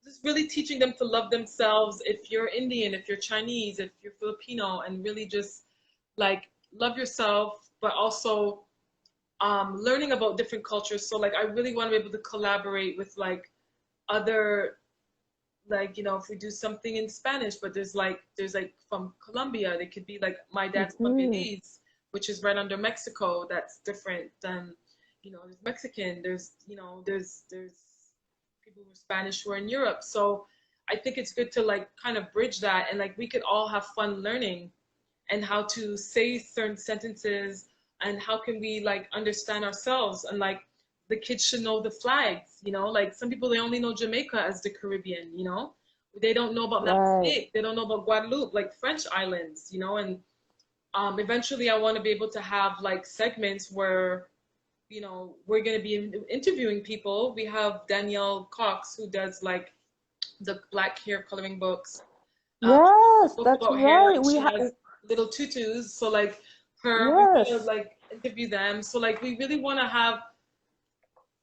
just really teaching them to love themselves. If you're Indian, if you're Chinese, if you're Filipino, and really just like love yourself, but also learning about different cultures. So like I really want to be able to collaborate with like other, like if we do something in Spanish, but there's like from Colombia, they could be like my dad's Hmm. Colombianese, which is right under Mexico. That's different than there's Mexican. There's people who are Spanish who are in Europe. So I think it's good to like kind of bridge that, and like we could all have fun learning and how to say certain sentences, and how can we like understand ourselves, and like the kids should know the flags, like some people, they only know Jamaica as the Caribbean, they don't know about Right. Martinique, they don't know about Guadeloupe, like French islands, and eventually I want to be able to have like segments where we're going to be interviewing people. We have Danielle Cox, who does like the black hair coloring books, um, Yes, books that's about hair, right. and she has little tutus. So like we're gonna Yes. like interview them. So like we really want to have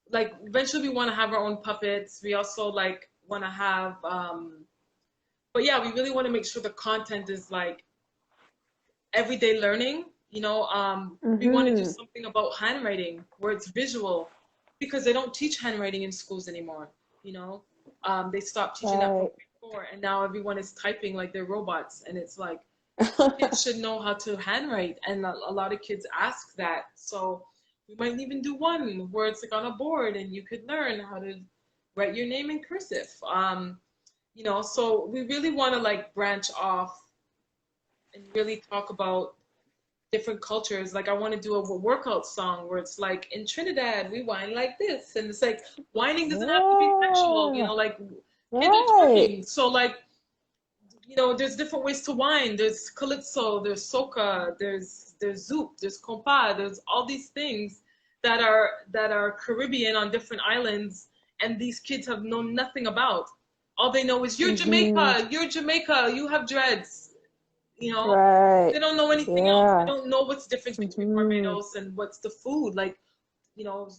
like eventually we want to have our own puppets. We also like want to have, but yeah, we really want to make sure the content is like everyday learning. We want to do Mm-hmm. something about handwriting where it's visual, because they don't teach handwriting in schools anymore. You know, they stopped teaching that from Right. grade 4, and now everyone is typing like they're robots, and it's like kids should know how to handwrite, and a lot of kids ask that. So we might even do one where it's like on a board, and you could learn how to write your name in cursive. So we really want to like branch off and really talk about different cultures. Like I want to do a workout song where it's like in Trinidad we whine like this, and it's like whining doesn't have to be sexual. Yeah. Like kids are Right. twerking, so like there's different ways to whine. There's calypso, there's soca, there's zouk, there's compa, there's all these things that are Caribbean on different islands, and these kids have known nothing about. All they know is Mm-hmm. You're Jamaica, you have dreads. You know, Right. they don't know anything else. They Yeah. don't know what's the difference between Mm-hmm. Barbados and what's the food. Like, you know,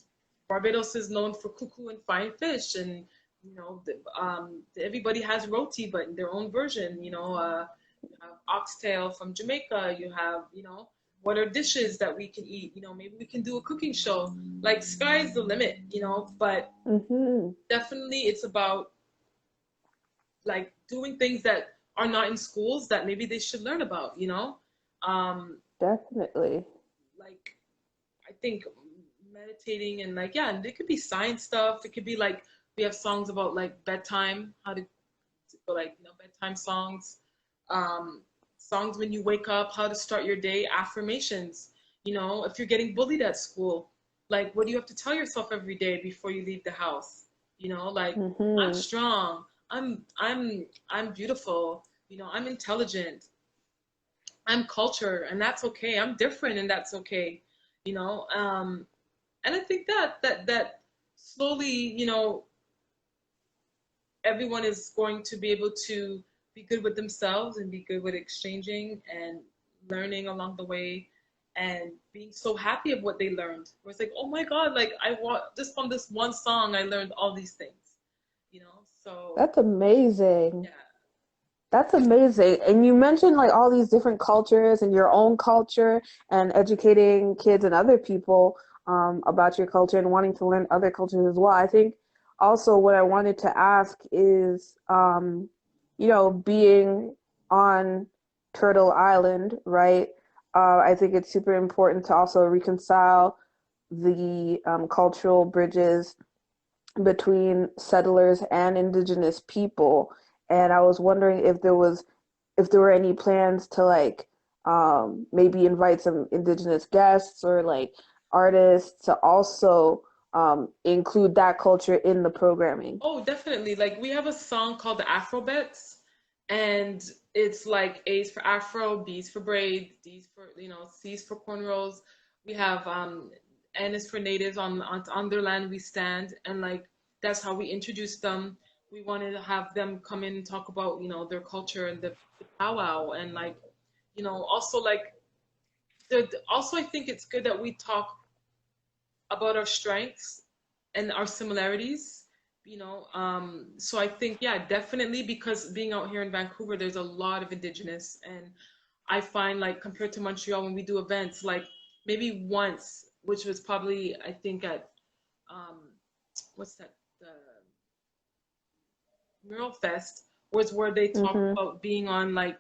Barbados is known for cuckoo and fine fish, and everybody has roti, but in their own version. You have oxtail from Jamaica. You have, what are dishes that we can eat? Maybe we can do a cooking show. Like, sky's the limit. But Mm-hmm. definitely it's about like doing things that are not in schools that maybe they should learn about. Um, Definitely. like I think meditating, and like, yeah, and it could be science stuff. It could be like we have songs about like bedtime, how to like, bedtime songs, um, songs when you wake up, how to start your day, affirmations. If you're getting bullied at school, like what do you have to tell yourself every day before you leave the house? Like I'm Mm-hmm. strong, I'm beautiful, I'm intelligent, I'm culture, and that's okay. I'm different, and that's okay. You know, um, and I think that slowly, everyone is going to be able to be good with themselves and be good with exchanging and learning along the way, and being so happy of what they learned. Where it's like, oh my God, like I want just from this one song, I learned all these things. So That's amazing. yeah. That's amazing. And you mentioned like all these different cultures and your own culture and educating kids and other people about your culture and wanting to learn other cultures as well. I think also what I wanted to ask is, being on Turtle Island, right? I think it's super important to also reconcile the cultural bridges between settlers and indigenous people. And I was wondering if there were any plans to like maybe invite some indigenous guests or like artists to also include that culture in the programming. Oh, definitely. Like we have a song called the Afrobets, and it's like A's for Afro, B's for braid, D's for, C's for cornrows. We have N is for natives, on their land we stand, and like that's how we introduce them. We wanted to have them come in and talk about, their culture and the powwow, and like, also like also I think it's good that we talk about our strengths and our similarities. So I think, yeah, definitely, because being out here in Vancouver, there's a lot of indigenous, and I find like compared to Montreal, when we do events, like maybe once, which was probably I think at um what's that, the Mural Fest, was where they talked Mm-hmm. about being on like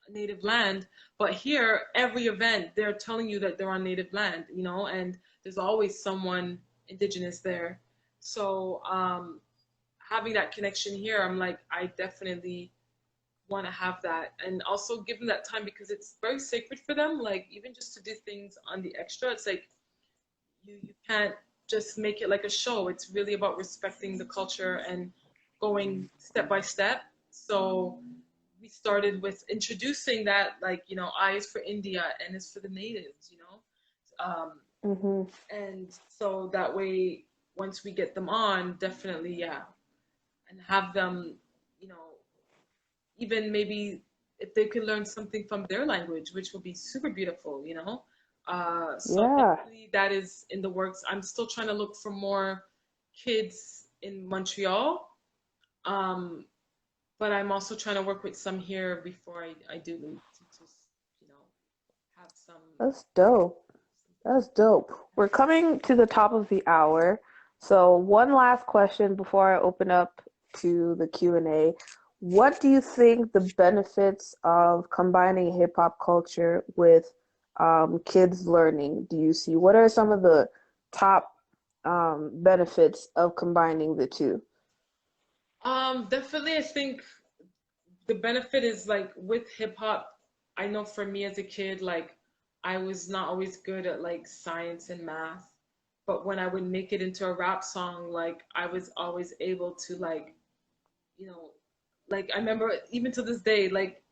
native land. But here, every event, they're telling you that they're on native land, and there's always someone indigenous there. So having that connection here, I'm like, I definitely want to have that, and also give them that time because it's very sacred for them. Like even just to do things on the extra, it's like you can't just make it like a show. It's really about respecting the culture and going step by step. So we started with introducing that, like, I is for India, N is for the natives, Mhm. and so that way, once we get them on, definitely, yeah, and have them, you know, even maybe if they could learn something from their language, which would be super beautiful. So Yeah. definitely that is in the works. I'm still trying to look for more kids in Montreal, um, but I'm also trying to work with some here before I do leave to just, you know, have some That's dope. something. That's dope. We're coming to the top of the hour. So one last question before I open up to the Q&A. What do you think the benefits of combining hip hop culture with kids learning do you see? What are some of the top benefits of combining the two? Definitely, I think the benefit is like with hip hop. I know for me as a kid, like I was not always good at like science and math, but when I would make it into a rap song, like I was always able to like, you know, like I remember even to this day, like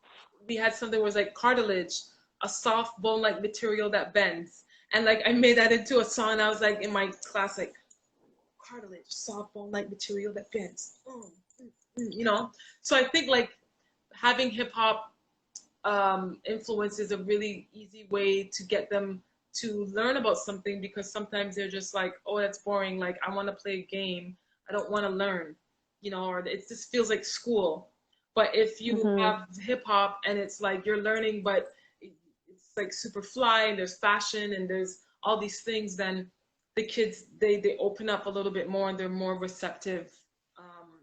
we had something that was like cartilage, a soft bone-like material that bends, and like I made that into a song. I was like in my class, like cartilage, soft bone-like material that bends. So I think like having hip hop influence is a really easy way to get them to learn about something, because sometimes they're just like, oh, that's boring. Like, I want to play a game. I don't want to learn, or it just feels like school. But if you Mm-hmm. have hip hop and it's like you're learning, but it's like super fly and there's fashion and there's all these things, then the kids, they open up a little bit more and they're more receptive um,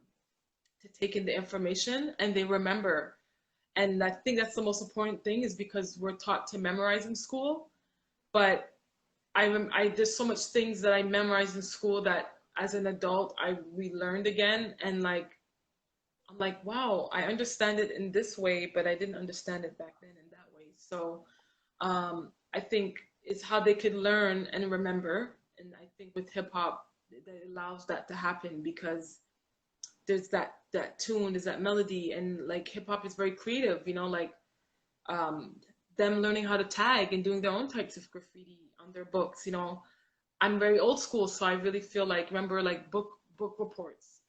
to take in the information and they remember. And I think that's the most important thing, is because we're taught to memorize in school, but I there's so much things that I memorized in school that as an adult I relearned again, and like I'm like, wow, I understand it in this way, but I didn't understand it back then in that way. So I think it's how they could learn and remember, and I think with hip hop that allows that to happen, because there's that tune, there's that melody, and like hip hop is very creative, like um, them learning how to tag and doing their own types of graffiti on their books. I'm very old school, so I really feel like, remember like book reports.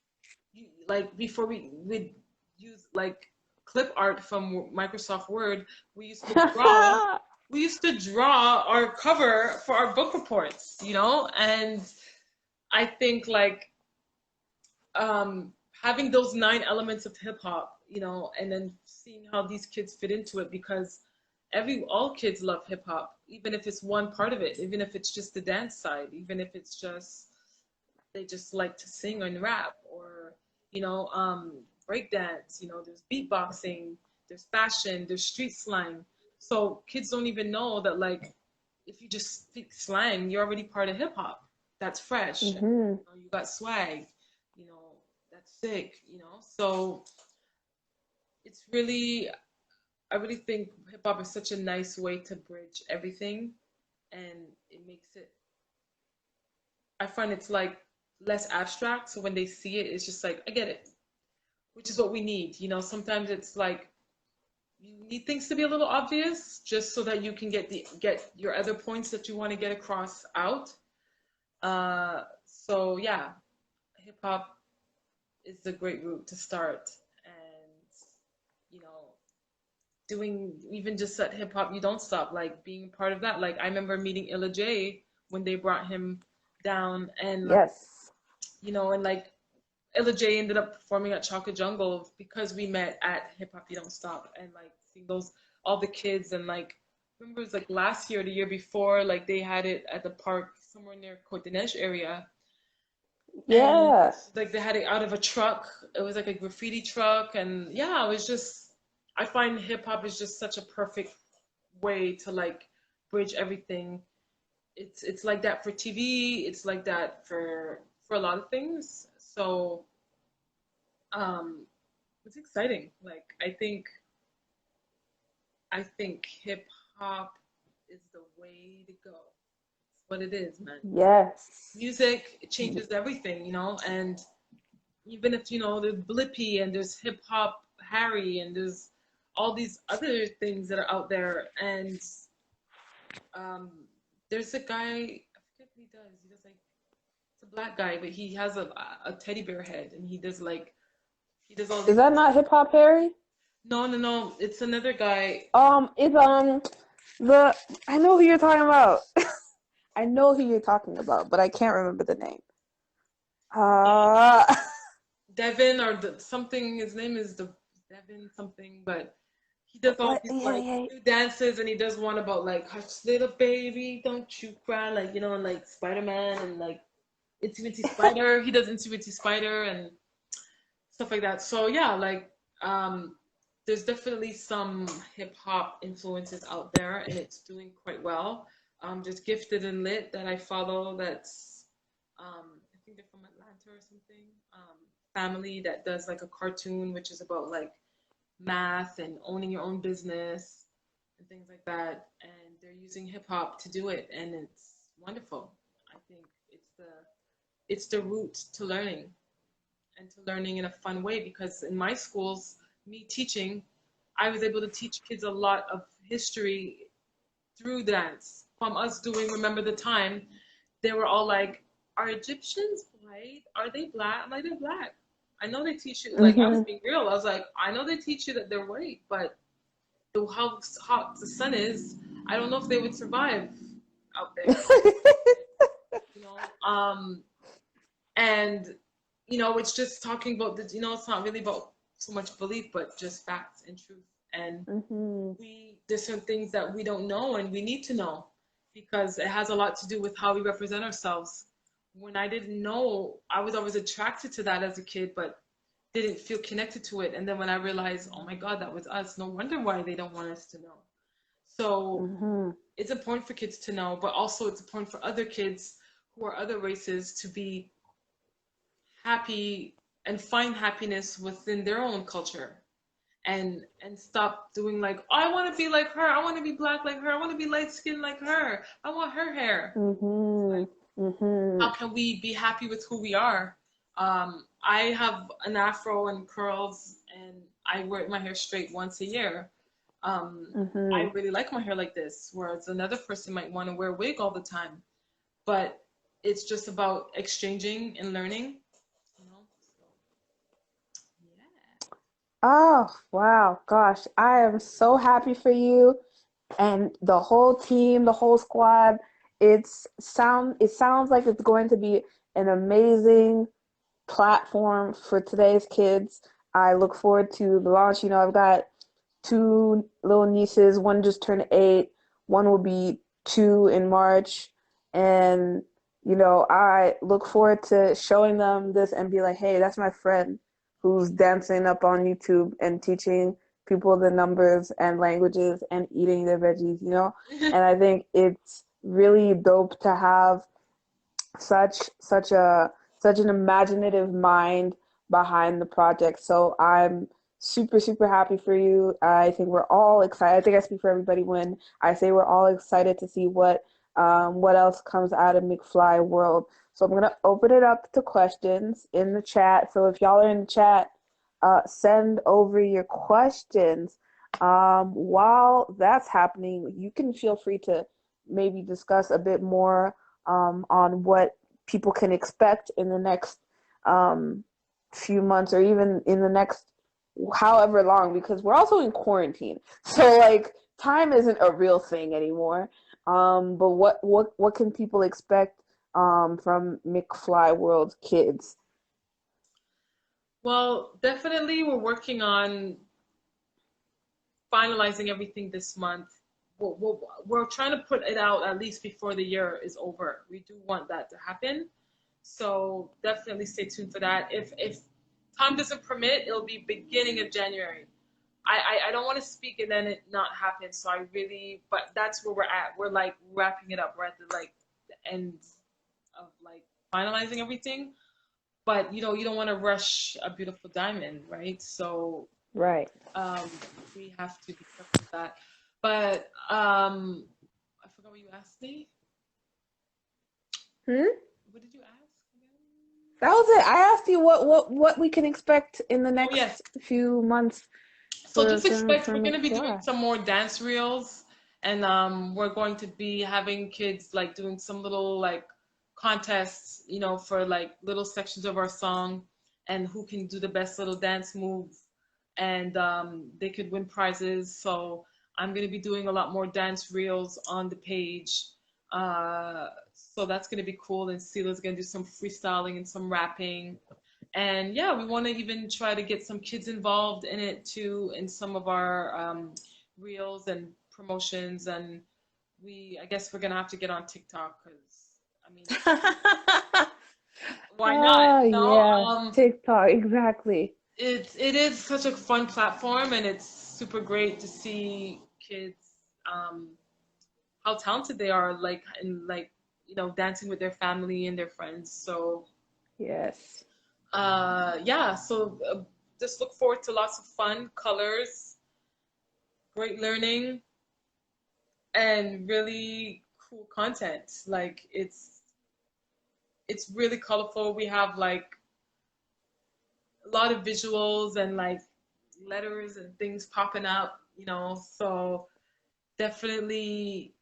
Like before we would use like clip art from Microsoft Word, we used to draw. We used to draw our cover for our book reports, and I think like having those 9 elements of hip hop, and then seeing how these kids fit into it, because all kids love hip hop, even if it's one part of it, even if it's just the dance side, even if it's just they just like to sing and rap, or break dance. There's beatboxing, there's fashion, there's street slang. So kids don't even know that, like, if you just speak slang, you're already part of hip hop. That's fresh. Mm-hmm. You got swag. You know, that's sick. So it's really, I really think hip hop is such a nice way to bridge everything, and it makes it. I find it's like less abstract. So when they see it, it's just like, I get it, which is what we need. Sometimes it's like you need things to be a little obvious just so that you can get your other points that you want to get across out. So yeah, hip hop is a great route to start, and you know, doing even just at hip hop, you don't stop. Like being part of that. Like I remember meeting Illa J when they brought him down, and like Yes. and like Illa J ended up performing at Chaka Jungle because we met at Hip Hop You Don't Stop, and like seeing those all the kids, and like remember it was like last year or the year before, like they had it at the park somewhere near Côte d'Ivoire area, and Yeah. like they had it out of a truck. It was like a graffiti truck, and yeah, it was just, I find hip hop is just such a perfect way to like bridge everything. It's like that for TV. It's like that for a lot of things. So Um, it's exciting. Like I think hip hop is the way to go. It's what it is, man. Yes. Music it changes everything, and even if there's Blippy and there's hip hop Harry and there's all these other things that are out there, and um, there's a guy I forget what he does. He does like it's a black guy, but he has a teddy bear head, and he does all Is these. that not Hip Hop Harry? No, no, no. It's another guy. It's the I know who you're talking about. I know who you're talking about, but I can't remember the name. Uh, Devin or something. His name is the Devin something, but he does all what? these Yeah, like yeah. new dances, and he does one about like hush little baby, don't you cry, like and like Spider Man and like Intimity Spider. He does Intimity Spider and stuff like that. So yeah, like there's definitely some hip hop influences out there, and it's doing quite well. There's Gifted and Lit that I follow. That's I think they're from Atlanta or something. Family that does like a cartoon, which is about like math and owning your own business and things like that. And they're using hip hop to do it, and it's wonderful. I think it's the route to learning and to learning in a fun way because in my schools, me teaching, I was able to teach kids a lot of history through dance. From us doing Remember the Time, they were all like, are Egyptians white? Are they black? I'm like, they're black. I know they teach you, like, I was Mhm. being real. I was like, I know they teach you that they're white, but how hot the sun is, I don't know if they would survive out there, you know? And, it's just talking about it's not really about so much belief, but just facts and truth. And Mhm. there's some things that we don't know and we need to know because it has a lot to do with how we represent ourselves. When I didn't know, I was always attracted to that as a kid, but didn't feel connected to it. And then when I realized, oh my God, that was us, no wonder why they don't want us to know. So Mhm. it's important for kids to know, but also it's important for other kids who are other races to be happy and find happiness within their own culture and stop doing like, oh, I want to be like her, I want to be black like her, I want to be light skinned like her, I want her hair. It's like, Mhm. how Mhm. can we be happy with who we are? I have an afro and curls, and I wear my hair straight once a year. I Mhm. really like my hair like this, whereas another person might want to wear a wig all the time. But it's just about exchanging and learning, you know. So, yeah. Oh, wow. Gosh, I am so happy for you and the whole team, the whole squad. It sounds like it's going to be an amazing platform for today's kids. I look forward to the launch. I've got two little nieces. One just turned 8. One will be 2 in March. And, I look forward to showing them this and be like, hey, that's my friend who's dancing up on YouTube and teaching people the numbers and languages and eating their veggies. And I think it's really dope to have such such a such an imaginative mind behind the project. So I'm super super happy for you. I think we're all excited. I think I speak for everybody when I say we're all excited to see what else comes out of McFly world. So I'm gonna open it up to questions in the chat. So if y'all are in the chat, send over your questions. While that's happening, you can feel free to maybe discuss a bit more on what people can expect in the next um, few months or even in the next however long, because we're also in quarantine. So like time isn't a real thing anymore. But what can people expect from McFly World Kids? Well, definitely we're working on finalizing everything this month. We're trying to put it out at least before the year is over. We do want that to happen. So definitely stay tuned for that. If time doesn't permit, it'll be beginning of January. I don't want to speak and then it not happen. So I really, but that's where we're at. We're like wrapping it up. We're at the end of like finalizing everything. but you don't want to rush a beautiful diamond, right? So Right. we have to be careful with that. But I forgot what you asked me. Hmm? What did you ask again? That was it. I asked you what we can expect in the Oh yes. next few months So just expect for we're gonna be doing McFly. some more dance reels, and we're going to be having kids like doing some little like contests, for like little sections of our song, and who can do the best little dance move, and they could win prizes. So I'm gonna be doing a lot more dance reels on the page. So that's gonna be cool, and Sela's gonna do some freestyling and some rapping. And yeah, we want to even try to get some kids involved in it too, in some of our reels and promotions. And I guess we're gonna have to get on TikTok because, I mean, why not? Oh yeah, TikTok, exactly. It is such a fun platform, and it's super great to see kids, um, how talented they are, like in like dancing with their family and their friends. So Yes. yeah, so just look forward to lots of fun, colors, great learning, and really cool content. Like it's really colorful. We have like a lot of visuals and like letters and things popping up. So definitely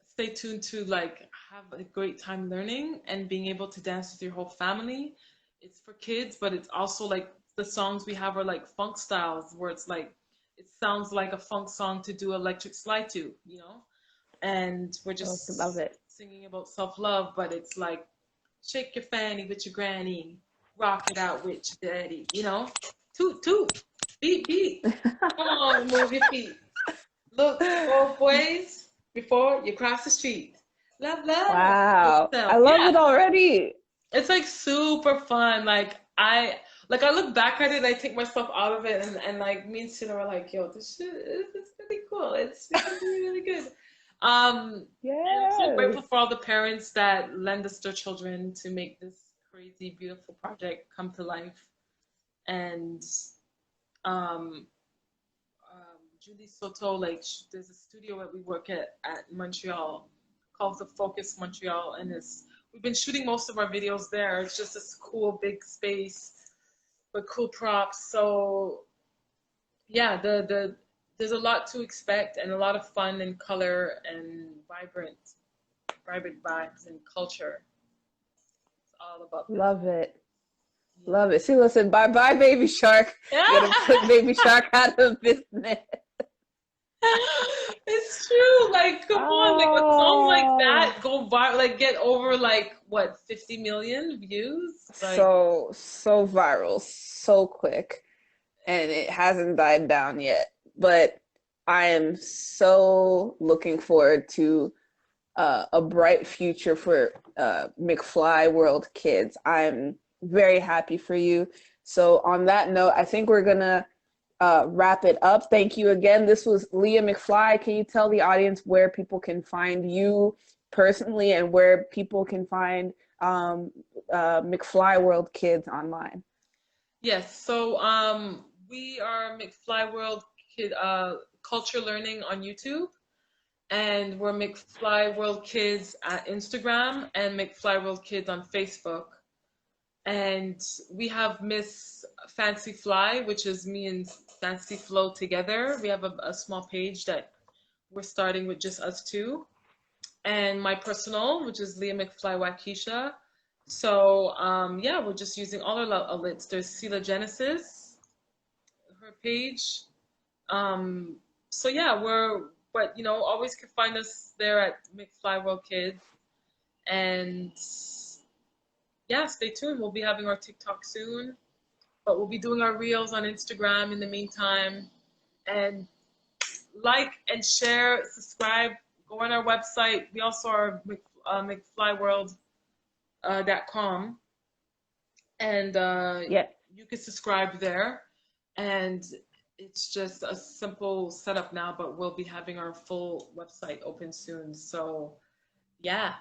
stay tuned to like have a great time learning and being able to dance with your whole family. It's for kids, but it's also like the songs we have are like funk styles where it's like it sounds like a funk song to do electric slide to. And we're Oh, love just it. singing about self-love, but it's like shake your fanny with your granny, rock it out with your daddy. Toot toot, beat beat. Come on, move your feet. Look both ways before you cross the street. Love, love Wow. I yourself. love Yeah, it already. it's like super fun. Like I look back at it, I take myself out of it, and like me and Sina were like, "Yo, this shit is really cool. It's gonna be really good." And I'm so Yes. grateful for all the parents that lend us their children to make this crazy, beautiful project come to life. And um, Julie Soto, like there's a studio that we work at Montreal called the Focus Montreal, and we've been shooting most of our videos there. It's just this cool big space with cool props. So yeah, there's a lot to expect and a lot of fun and color and vibrant vibes and culture. It's all about that. Love it. Yeah. Love it. See, listen, bye bye, Baby Shark. You're gonna put Baby Shark out of business. It's true. Like, come on. Like, a song like Oh, that go viral, like, get over, like, what, 50 million views? Like, so viral, so quick, and it hasn't died down yet. But I am so looking forward to a bright future for McFly World Kids. I'm very happy for you. So on that note, I think we're gonna wrap it up. Thank you again. This was Leah McFly. Can you tell the audience where people can find you personally and where people can find um, McFly World Kids online? yes. So, we are McFly World Kid Culture Learning on YouTube, and we're McFly World Kids at Instagram and McFly World Kids on Facebook. And we have Miss Fancy Fly, which is me and Fancy Flow together. We have a small page that we're starting with just us two. And my personal, which is Leah McFly Waukesha. So yeah, we're just using all our outlets. There's Sela Genesis, her page. Um, so yeah, but always can find us there at McFly World Kids. And yeah, stay tuned. We'll be having our TikTok soon, but we'll be doing our reels on Instagram in the meantime. And like and share, subscribe, go on our website. We also are McFlyWorld.com, and Yeah. you can subscribe there. And it's just a simple setup now, but we'll be having our full website open soon. So yeah,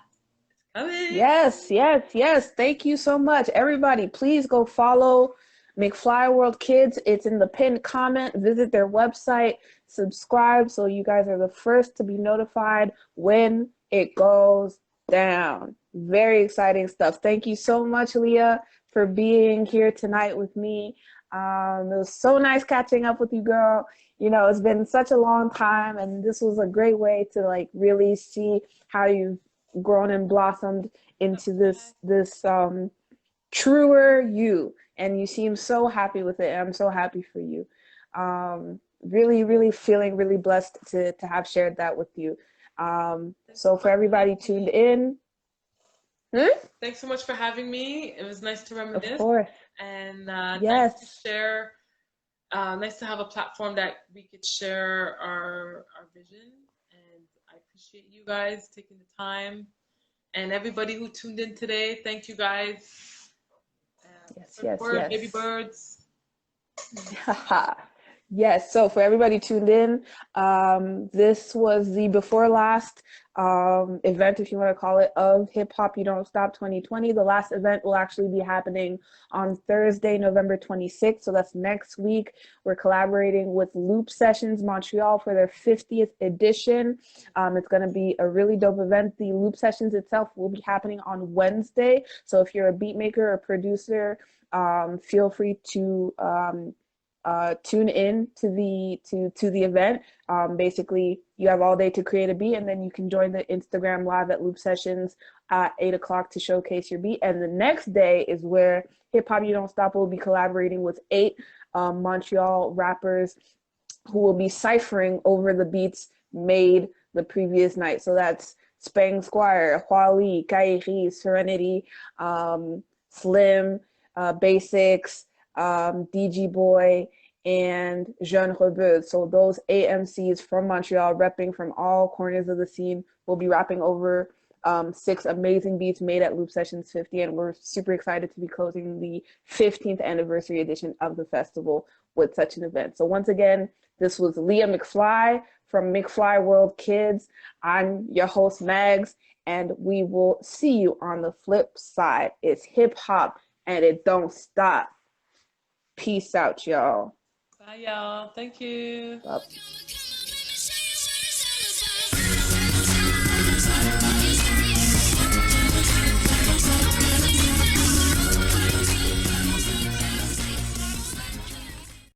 Allez. Yes, yes, yes. Thank you so much. Everybody, please go follow McFly World Kids. It's in the pinned comment. Visit their website, subscribe so you guys are the first to be notified when it goes down. Very exciting stuff. Thank you so much, Leah, for being here tonight with me. It was so nice catching up with you, girl. You know, it's been such a long time, and this was a great way to like really see how you've grown and blossomed into this truer you, and you seem so happy with it, and I'm so happy for you. Really, really feeling really blessed to have shared that with you. Thanks so So for much for everybody having tuned me. in, Thanks so much for having me. It was nice to of reminisce course, and nice to yes, share. Nice to have a platform that we could share our vision. And I appreciate you guys taking the time. And everybody who tuned in today, thank you guys. yes, Spread the yes, word, baby yes. birds. Yes, so for everybody tuned in, this was the before last event, if you want to call it, of Hip Hop You Don't Stop 2020. The last event will actually be happening on Thursday, November 26th. So that's next week. We're collaborating with Loop Sessions Montreal for their 50th edition. It's going to be a really dope event. The Loop Sessions itself will be happening on Wednesday. So if you're a beat maker or producer, feel free to tune in to the event. Basically, you have all day to create a beat, and then you can join the Instagram live at Loop Sessions at 8 o'clock to showcase your beat. And the next day is where Hip Hop You Don't Stop will be collaborating with 8 Montreal rappers who will be ciphering over the beats made the previous night. So that's Spang Squire, Huali, Kairi, Serenity, Slim, Basics, DG Boy, and Jeune Rebeu. So those AMCs from Montreal, repping from all corners of the scene, will be rapping over 6 amazing beats made at Loop Sessions 50, and we're super excited to be closing the 15th anniversary edition of the festival with such an event. So once again, this was Leah McFly from McFly World Kids. I'm your host, Mags, and we will see you on the flip side. It's hip hop and it don't stop. Peace out, y'all. Bye, y'all. Thank you. Bye.